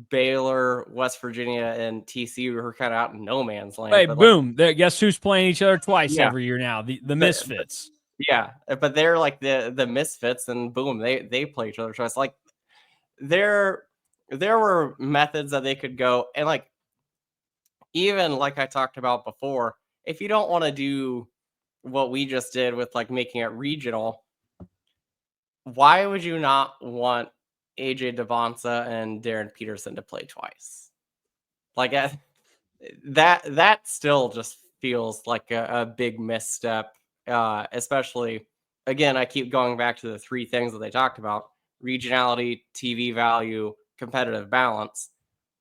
S2: Baylor, West Virginia, and TCU who are kind of out in no man's land.
S1: Hey,
S2: But like,
S1: boom! Guess who's playing each other twice
S2: yeah,
S1: every year now? The
S2: but
S1: Misfits.
S2: yeah, but they're like the misfits, and boom, they play each other twice. Like there there were methods that they could go, and like even like I talked about before, if you don't want to do what we just did with like making it regional, why would you not want AJ Devonsa and Darren Peterson to play twice? Like that still just feels like a big misstep, especially again, I keep going back to the three things that they talked about: regionality, TV value, competitive balance.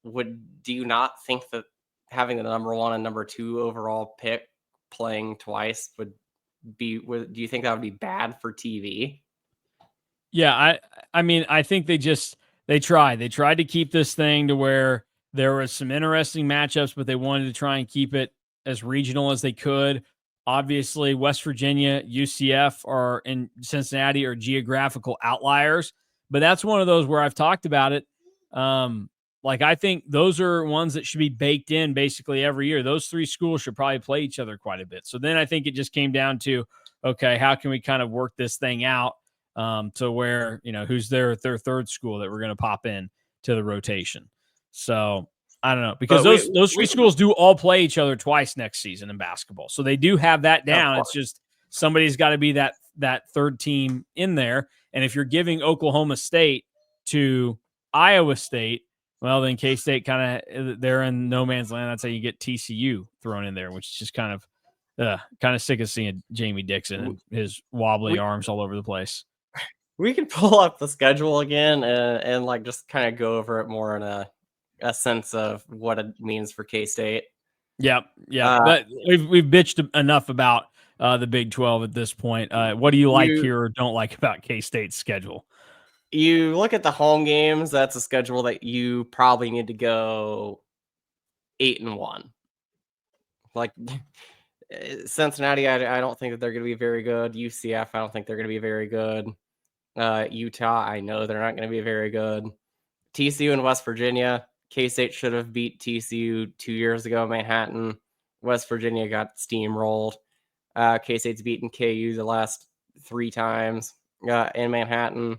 S2: Do you not think that having the number one and number two overall pick playing twice do you think that would be bad for TV?
S1: Yeah, I mean, I think they tried. They tried to keep this thing to where there was some interesting matchups, but they wanted to try and keep it as regional as they could. Obviously, West Virginia, UCF, are in Cincinnati are geographical outliers, but that's one of those where I've talked about it. Like I think those are ones that should be baked in basically every year. Those three schools should probably play each other quite a bit. So then I think it just came down to, okay, how can we kind of work this thing out to where, who's their third school that we're going to pop in to the rotation. So I don't know, because
S2: But
S1: those three
S2: we
S1: schools do all play each other twice next season in basketball. So they do have that
S2: of
S1: down. It's
S2: course.
S1: just somebody's got to be that third team in there. And if you're giving Oklahoma State to Iowa State, well, then K-State kind of they're in no man's land. That's how you get TCU thrown in there, which is just kind of sick of seeing Jamie Dixon and his wobbly
S2: We
S1: arms all over the place.
S2: we can pull up the schedule again and like just kind of go over it more in a sense of what it means for K-State.
S1: Yep, yep.
S2: Uh,
S1: But we've bitched enough about the Big 12 at this point. What do you like
S2: you
S1: here or don't like about K-State's schedule?
S2: you look at the home games. That's a schedule that you probably need to go 8-1. Like Cincinnati, I don't think that they're going to be very good. UCF, I don't think they're going to be very good. Utah, I know they're not going to be very good. TCU and West Virginia. K-State should have beat TCU 2 years ago in Manhattan. West Virginia got steamrolled. K-State's beaten KU the last 3 times in Manhattan.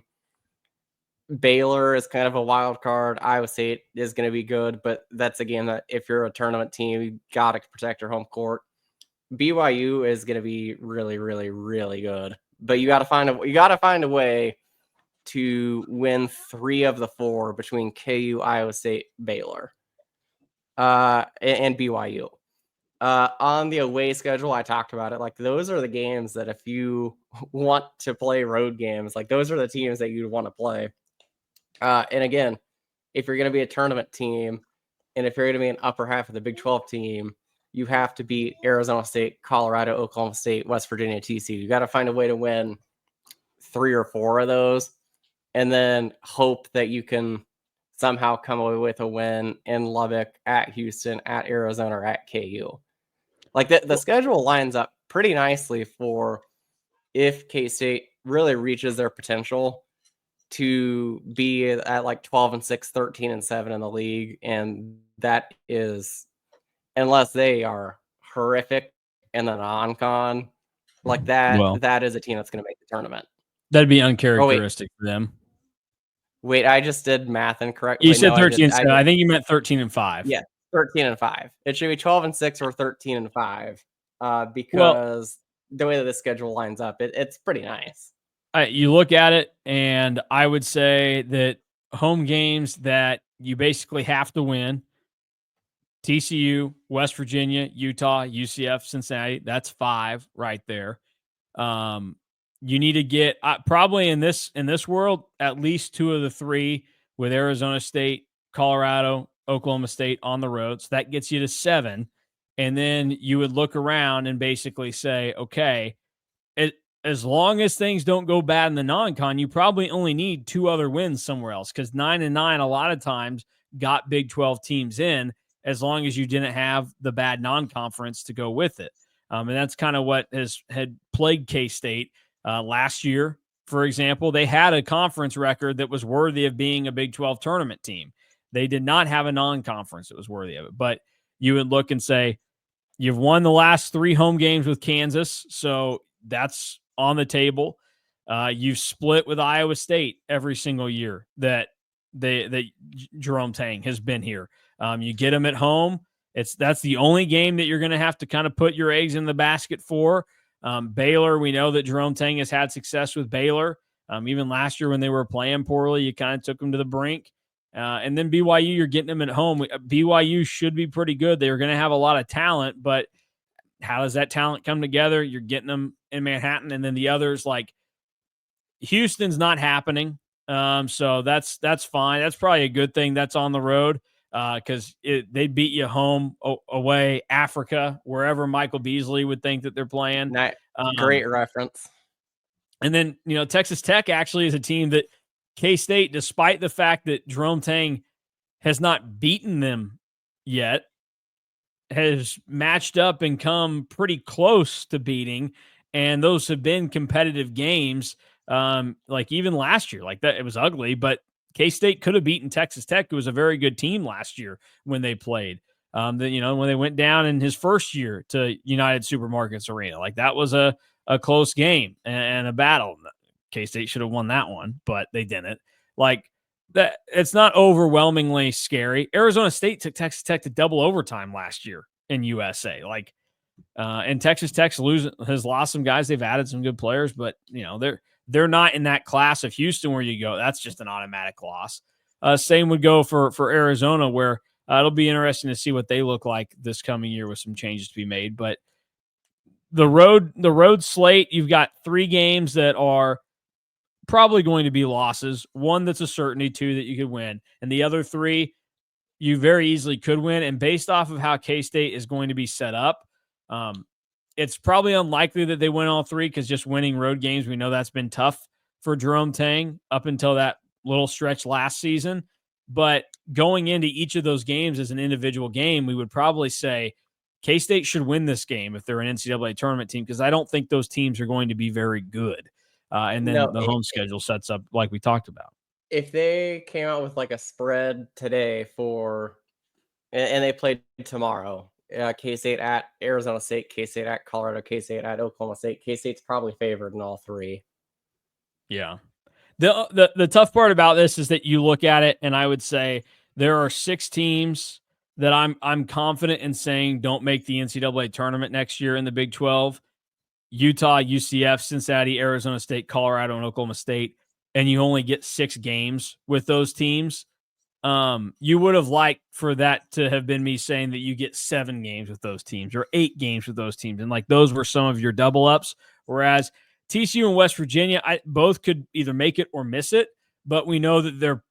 S2: Baylor is kind of a wild card. Iowa State is going to be good, but that's a game that if you're a tournament team, you got to protect your home court. BYU is going to be really, really, really good, but you got to find a way to win 3 of the 4 between KU, Iowa State, Baylor, and BYU. On the away schedule, I talked about it. Like those are the games that if you want to play road games, like those are the teams that you'd want to play. And again, if you're going to be a tournament team, and if you're going to be an upper half of the Big 12 team, you have to beat Arizona State, Colorado, Oklahoma State, West Virginia, TCU. You got to find a way to win 3 or 4 of those, and then hope that you can somehow come away with a win in Lubbock, at Houston, at Arizona, or at KU. Like the schedule lines up pretty nicely for if K-State really reaches their potential to be at like 12-6, 13-7 in the league. And that is, unless they are horrific in the non-con, like
S1: Well,
S2: that is a team that's going to make the tournament.
S1: that'd be
S2: Oh, wait.
S1: uncharacteristic for them.
S2: Wait, I just did math incorrect.
S1: You
S2: Wait,
S1: said
S2: no,
S1: 13
S2: I
S1: and
S2: did.
S1: I think you meant 13-5.
S2: Yeah, 13-5. It should be 12-6 or 13-5,
S1: Well,
S2: because the way that the schedule lines up, it's pretty nice.
S1: you look at it, and I would say that home games that you basically have to win: TCU, West Virginia, Utah, UCF, Cincinnati. That's 5 right there. You need to get probably in this world at least 2 of the 3 with Arizona State, Colorado, Oklahoma State on the road. So that gets you to 7. And then you would look around and basically say, okay, as long as things don't go bad in the non-con, you probably only need 2 other wins somewhere else, because 9-9 a lot of times got Big 12 teams in, as long as you didn't have the bad non-conference to go with it. And that's kind of what had plagued K-State last year. For example, they had a conference record that was worthy of being a Big 12 tournament team. They did not have a non-conference that was worthy of it. But you would look and say, you've won the last 3 home games with Kansas, so that's on the table. You've split with Iowa State every single year that Jerome Tang has been here. You get them at home. That's the only game that you're going to have to kind of put your eggs in the basket for. Baylor, we know that Jerome Tang has had success with Baylor. Even last year when they were playing poorly, you kind of took them to the brink. And then BYU, you're getting them at home. BYU should be pretty good. They're going to have a lot of talent, but how does that talent come together? You're getting them in Manhattan, and then the others, like Houston's not happening. So that's fine. That's probably a good thing that's on the road, because they beat you home, away, Africa, wherever Michael Beasley would think that they're playing.
S2: Great reference.
S1: And then, Texas Tech actually is a team that K-State, despite the fact that Jerome Tang has not beaten them yet, has matched up and come pretty close to beating. And those have been competitive games. Like even last year, like that, it was ugly, but K-State could have beaten Texas Tech, who was a very good team last year when they played. When they went down in his first year to United Supermarkets Arena, like that was a close game and a battle. K-State should have won that one, but they didn't. Like that, it's not overwhelmingly scary. Arizona State took Texas Tech to double overtime last year in USA. And Texas Tech's has lost some guys. They've added some good players, but they're not in that class of Houston where you go, that's just an automatic loss. Same would go for Arizona, where it'll be interesting to see what they look like this coming year with some changes to be made. But the road slate, you've got 3 games that are probably going to be losses. 1 that's a certainty, 2 that you could win, and the other 3 you very easily could win. And based off of how K-State is going to be set up, it's probably unlikely that they win all 3, because just winning road games, we know that's been tough for Jerome Tang up until that little stretch last season. But going into each of those games as an individual game, we would probably say K-State should win this game if they're an NCAA tournament team, because I don't think those teams are going to be very good. And then the home schedule sets up like we talked about.
S2: If they came out with like a spread today and they played tomorrow, K-State at Arizona State, K-State at Colorado, K-State at Oklahoma State, K-State's probably favored in all 3.
S1: Yeah. The tough part about this is that you look at it, and I would say there are 6 teams that I'm confident in saying don't make the NCAA tournament next year in the Big 12. Utah, UCF, Cincinnati, Arizona State, Colorado, and Oklahoma State, and you only get 6 games with those teams. You would have liked for that to have been me saying that you get 7 games with those teams or 8 games with those teams. And like those were some of your double ups. Whereas TCU and West Virginia, both could either make it or miss it, but we know that they're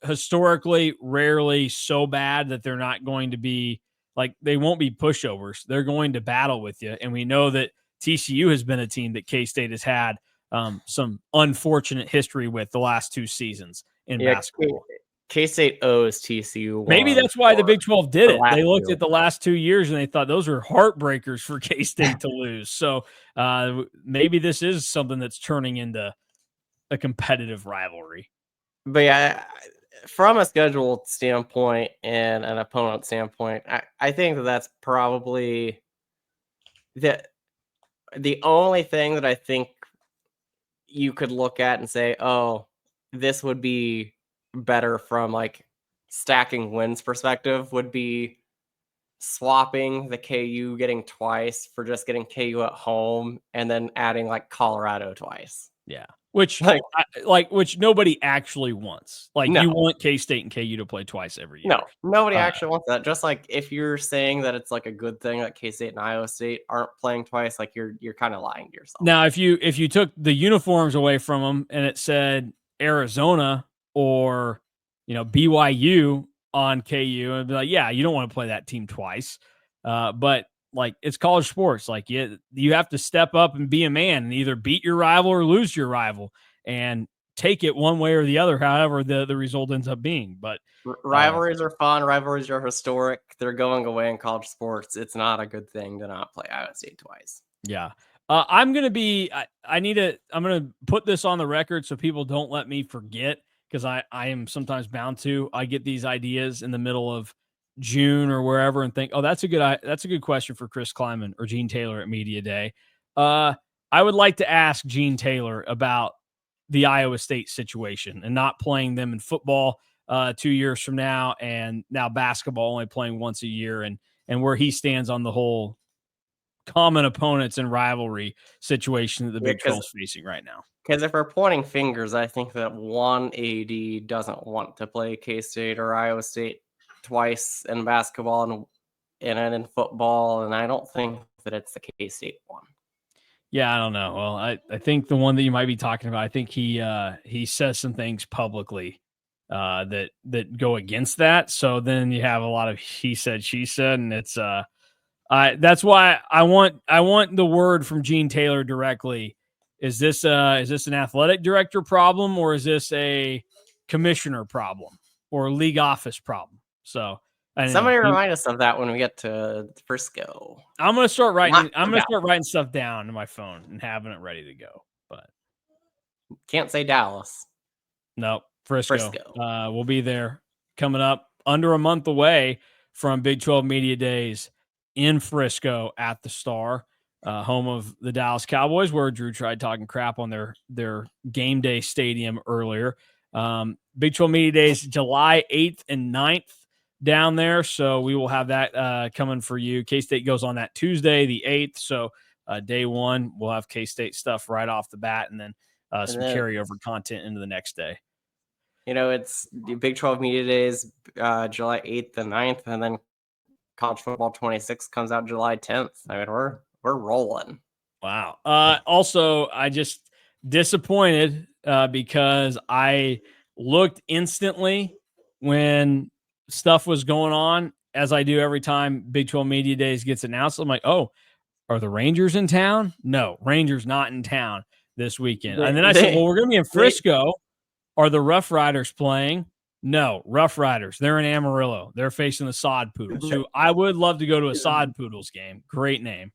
S1: historically rarely so bad that they're not going to be like, they won't be pushovers. They're going to battle with you. And we know that TCU has been a team that K-State has had some unfortunate history with the last 2 seasons in basketball.
S2: K-State owes TCU.
S1: Maybe that's why the Big 12 did it. They looked at the last 2 years and they thought those are heartbreakers for K-State to lose. So maybe this is something that's turning into a competitive rivalry.
S2: But yeah, from a schedule standpoint and an opponent standpoint, I think that's probably the only thing that I think you could look at and say, oh, this would be better from like stacking wins perspective, would be swapping the KU getting twice for just getting KU at home and then adding like Colorado twice.
S1: Yeah. Which which nobody actually wants. Like you want K-State and KU to play twice every year.
S2: No, nobody actually wants that. Just like if you're saying that it's like a good thing that K-State and Iowa State aren't playing twice, like you're kind of lying to yourself.
S1: Now, if you took the uniforms away from them and it said Arizona or BYU on KU and be like, yeah, you don't want to play that team twice. But like, it's college sports. Like, you have to step up and be a man and either beat your rival or lose your rival and take it one way or the other, however the result ends up being. But
S2: rivalries are fun. Rivalries are historic. They're going away in college sports. It's not a good thing to not play Iowa State twice.
S1: Yeah. I'm going to be, I'm going to put this on the record so people don't let me forget, because I am sometimes bound to. I get these ideas in the middle of June or wherever and think, oh, that's a good question for Chris Kleiman or Gene Taylor at Media Day. I would like to ask Gene Taylor about the Iowa State situation and not playing them in football 2 years from now, and now basketball only playing once a year, and where he stands on the whole common opponents and rivalry situation that the Big 12 is facing right now.
S2: Because if we're pointing fingers, I think that one AD doesn't want to play K-State or Iowa State twice in basketball and in football, and I don't think that it's the K-State one.
S1: Yeah, I don't know. Well, I think the one that you might be talking about, I think he says some things publicly that go against that. So then you have a lot of he said, she said, and it's that's why I want the word from Gene Taylor directly. Is this an athletic director problem, or is this a commissioner problem or league office problem? So
S2: somebody remind us of that when we get to Frisco.
S1: I'm gonna start writing stuff down on my phone and having it ready to go. But
S2: can't say Dallas.
S1: No, Frisco. We'll be there coming up under a month away from Big 12 Media Days in Frisco at the Star, home of the Dallas Cowboys, where Drew tried talking crap on their game day stadium earlier. Big 12 Media Days, July 8th and 9th down there. So we will have that coming for you. K-State goes on that Tuesday, the 8th. So day one, we'll have K-State stuff right off the bat, and then some carryover content into the next day.
S2: It's the Big 12 Media Days, July 8th and 9th, and then College Football 26 comes out July 10th. I mean, we're rolling.
S1: Wow. Also, I just disappointed because I looked instantly when stuff was going on, as I do every time Big 12 Media Days gets announced. I'm like, oh, are the Rangers in town? No, Rangers not in town this weekend. And then I said, well, we're going to be in Frisco. Are the Rough Riders playing? No, Rough Riders. They're in Amarillo. They're facing the Sod Poodles, who I would love to go to a Sod Poodles game. Great name.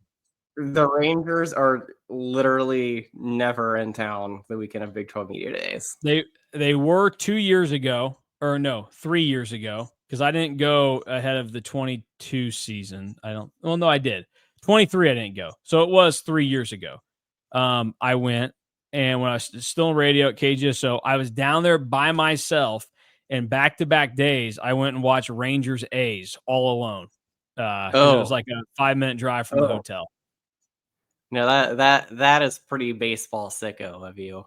S2: The Rangers are literally never in town the weekend of Big 12 Media Days.
S1: They were 2 years ago, or no, 3 years ago, because I didn't go ahead of the 22 season. No, I did. 23, I didn't go. So it was 3 years ago. I went, and when I was still in radio at KGSO, I was down there by myself. And back-to-back days, I went and watched Rangers A's all alone. It was like a 5-minute drive from the hotel.
S2: No, that is pretty baseball sicko of you.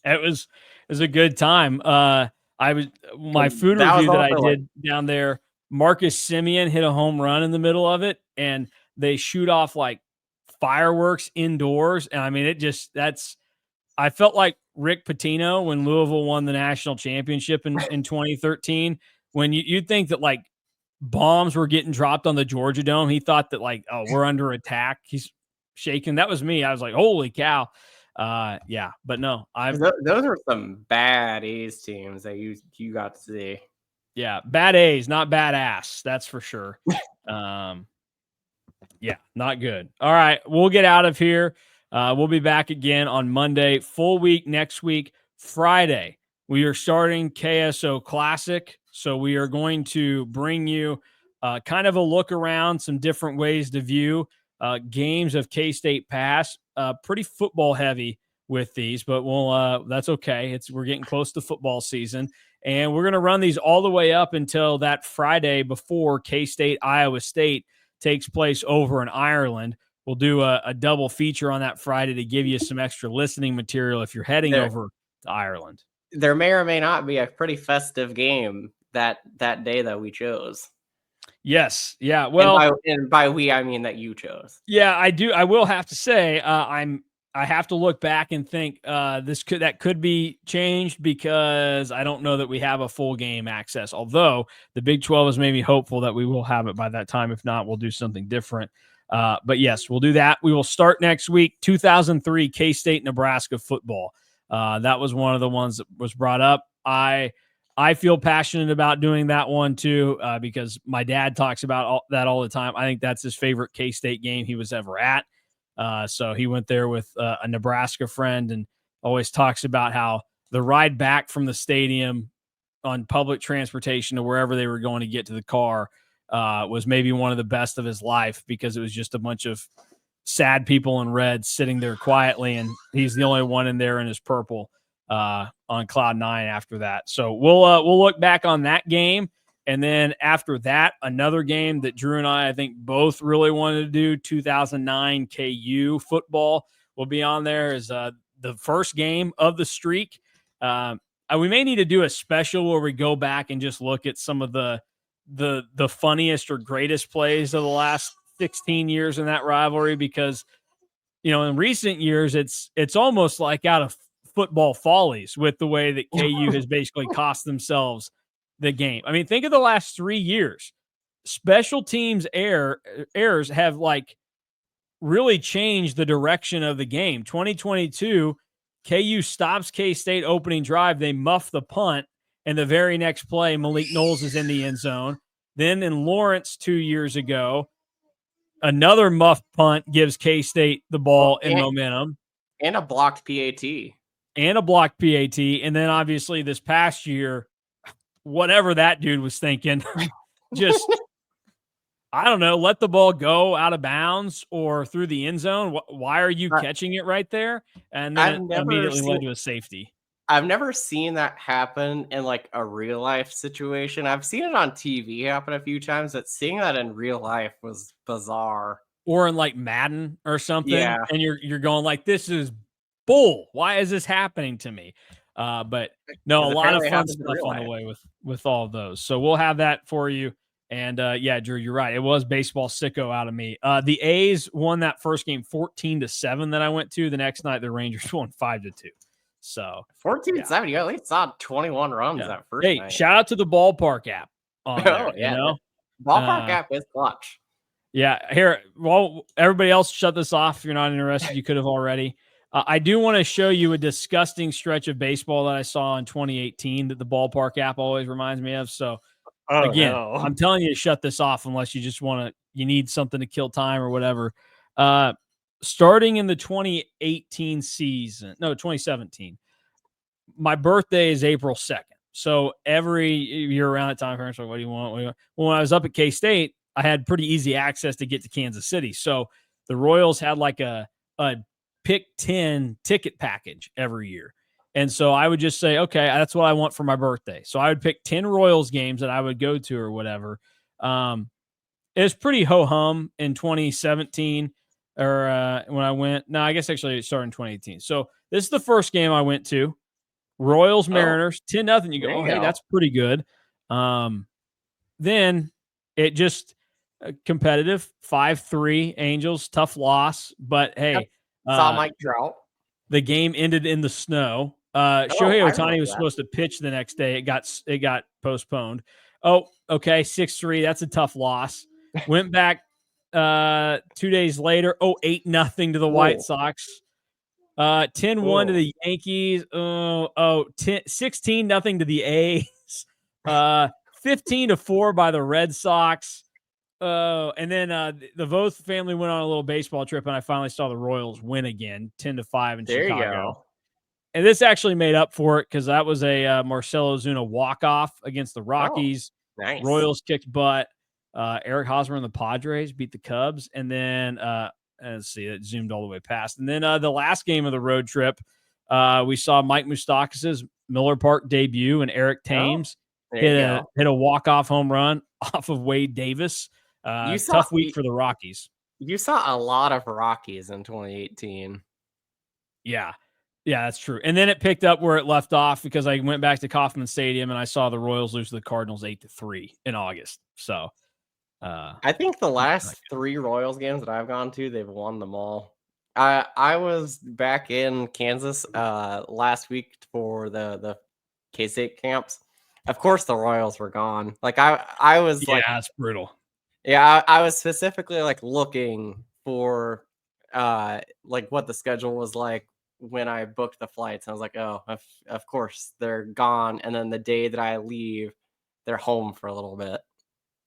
S1: It was a good time. My food review that I did down there, Marcus Semien hit a home run in the middle of it, and they shoot off like fireworks indoors. And I mean, I felt like Rick Pitino when Louisville won the national championship in 2013, when you'd think that like bombs were getting dropped on the Georgia Dome. He thought that like, oh, we're under attack. He's shaking. That was me. I was like, holy cow. Yeah, but no,
S2: those are some bad A's teams that you got to see.
S1: Yeah, bad A's, not bad ass. That's for sure. Yeah, not good. All right, we'll get out of here. We'll be back again on Monday, full week next week. Friday, we are starting KSO Classic. So we are going to bring you kind of a look around, some different ways to view games of K-State Pass. Pretty football heavy with these, but that's okay. We're getting close to football season, and we're going to run these all the way up until that Friday before K-State Iowa State takes place over in Ireland. We'll do a double feature on that Friday to give you some extra listening material if you're heading over to Ireland.
S2: There may or may not be a pretty festive game that day that we chose.
S1: Yes. Yeah. Well,
S2: and by we, I mean that you chose.
S1: Yeah, I do. I will have to say, I'm I have to look back and think that could be changed because I don't know that we have a full game access. Although the Big 12 has made me hopeful that we will have it by that time. If not, we'll do something different. But yes, we'll do that. We will start next week. 2003 K-State Nebraska football. That was one of the ones that was brought up. I feel passionate about doing that one too because my dad talks about that all the time. I think that's his favorite K-State game he was ever at. So he went there with a Nebraska friend and always talks about how the ride back from the stadium on public transportation to wherever they were going to get to the car was maybe one of the best of his life because it was just a bunch of sad people in red sitting there quietly, and he's the only one in there in his purple on cloud nine after that. So we'll look back on that game. And then after that, another game that Drew and I think both really wanted to do, 2009 KU football will be on there as the first game of the streak. We may need to do a special where we go back and just look at some of the funniest or greatest plays of the last 16 years in that rivalry because, in recent years, it's almost like out of football follies with the way that KU has basically cost themselves the game. I mean, think of the last 3 years. Special teams errors have really changed the direction of the game. 2022, KU stops K-State opening drive. They muff the punt, and the very next play, Malik Knowles is in the end zone. Then in Lawrence 2 years ago, another muff punt gives K-State the ball and momentum.
S2: And a blocked PAT.
S1: And then obviously this past year, whatever that dude was thinking, just, I don't know, let the ball go out of bounds or through the end zone. Why are you catching it right there? And then it immediately led to a safety.
S2: I've never seen that happen in a real life situation. I've seen it on TV happen a few times, but seeing that in real life was bizarre.
S1: Or in Madden or something.
S2: Yeah.
S1: And you're going this is bull. Why is this happening to me? But no, a lot of fun stuff on the way with all of those. So we'll have that for you. And yeah, Drew, you're right. It was baseball sicko out of me. The A's won that first game 14-7 that I went to. The next night, the Rangers won 5-2. So
S2: 14-7, you at least saw 21 runs that first night.
S1: Shout out to the ballpark app on there.
S2: Ballpark app is clutch.
S1: Yeah, here, well, everybody else shut this off. If you're not interested, you could have already. I do want to show you a disgusting stretch of baseball that I saw in 2018 that the ballpark app always reminds me of. So, I'm telling you to shut this off unless you just you need something to kill time or whatever. Starting in the 2017, my birthday is April 2nd. So every year around that time, parents are like, what do you want? Well, when I was up at K-State, I had pretty easy access to get to Kansas City. So the Royals had a pick 10 ticket package every year. And so I would just say, okay, that's what I want for my birthday. So I would pick 10 Royals games that I would go to or whatever. It was pretty ho-hum in 2017 or when I went. No, I guess actually it started in 2018. So this is the first game I went to. Royals Mariners 10-0. You go, hey, that's pretty good. Then it just competitive 5-3 Angels, tough loss, but hey,
S2: saw Mike Trout.
S1: The game ended in the snow. Shohei Ohtani was supposed to pitch the next day. It got postponed. Oh, okay, 6-3. That's a tough loss. Went back 2 days later. 8-0 to the White Sox. 10-1 to the Yankees. 16-0 to the A's. 15-4 by the Red Sox. And then the Voth family went on a little baseball trip, and I finally saw the Royals win again, 10-5 in Chicago. You go. And this actually made up for it because that was a Marcell Ozuna walk-off against the Rockies.
S2: Nice.
S1: Royals kicked butt. Eric Hosmer and the Padres beat the Cubs. And then let's see, it zoomed all the way past. And then the last game of the road trip, we saw Mike Moustakas' Miller Park debut, and Eric Thames hit a walk-off home run off of Wade Davis. Tough week for the Rockies.
S2: You saw a lot of Rockies in 2018.
S1: Yeah, that's true. And then it picked up where it left off because I went back to Kauffman Stadium and I saw the Royals lose to the Cardinals 8-3 in August. So
S2: I think the last 3 Royals games that I've gone to, they've won them all. I was back in Kansas last week for the K-State camps. Of course, the Royals were gone. Like I was like,
S1: Yeah, it's brutal.
S2: yeah, I was specifically like looking for like what the schedule was like when I booked the flights. I was like, oh, of course they're gone. And then the day that I leave, they're home for a little bit.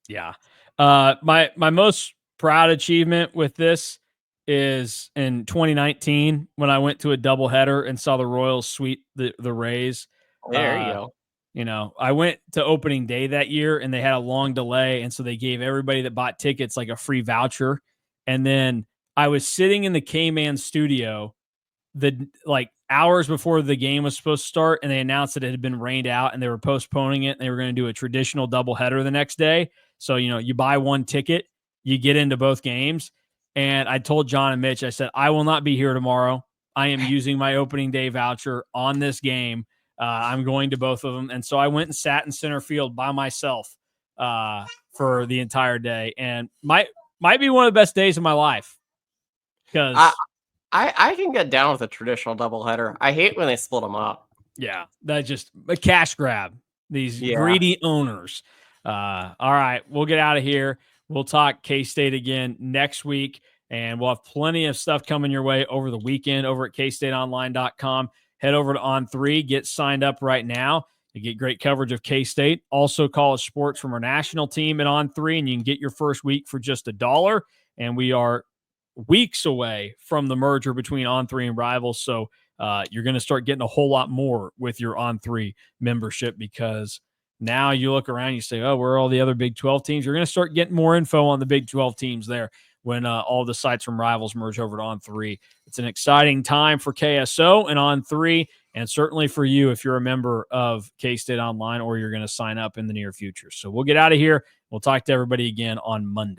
S1: Yeah. My most proud achievement with this is in 2019 when I went to a doubleheader and saw the Royals sweep the Rays.
S2: There you go.
S1: I went to opening day that year and they had a long delay, and so they gave everybody that bought tickets like a free voucher. And then I was sitting in the K-Man studio like hours before the game was supposed to start, and they announced that it had been rained out and they were postponing it, and they were going to do a traditional doubleheader the next day. So, you buy one ticket, you get into both games. And I told John and Mitch, I said, I will not be here tomorrow. I am using my opening day voucher on this game. I'm going to both of them. And so I went and sat in center field by myself for the entire day, and might be one of the best days of my life because
S2: I can get down with a traditional doubleheader. I hate when they split them up.
S1: yeah, that's just a cash grab. These
S2: Yeah.
S1: greedy owners. All right, we'll get out of here. We'll talk K-State again next week, and we'll have plenty of stuff coming your way over the weekend over at KStateOnline.com. Head over to On3, get signed up right now. You get great coverage of K-State, also college sports from our national team at On3, and you can get your first week for just $1. And we are weeks away from the merger between On3 and Rivals, so you're going to start getting a whole lot more with your On3 membership, because now you look around, you say, oh, where are all the other Big 12 teams? You're going to start getting more info on the Big 12 teams there when all the sites from Rivals merge over to On3. It's an exciting time for KSO and On3, and certainly for you if you're a member of K-State Online or you're going to sign up in the near future. So we'll get out of here. We'll talk to everybody again on Monday.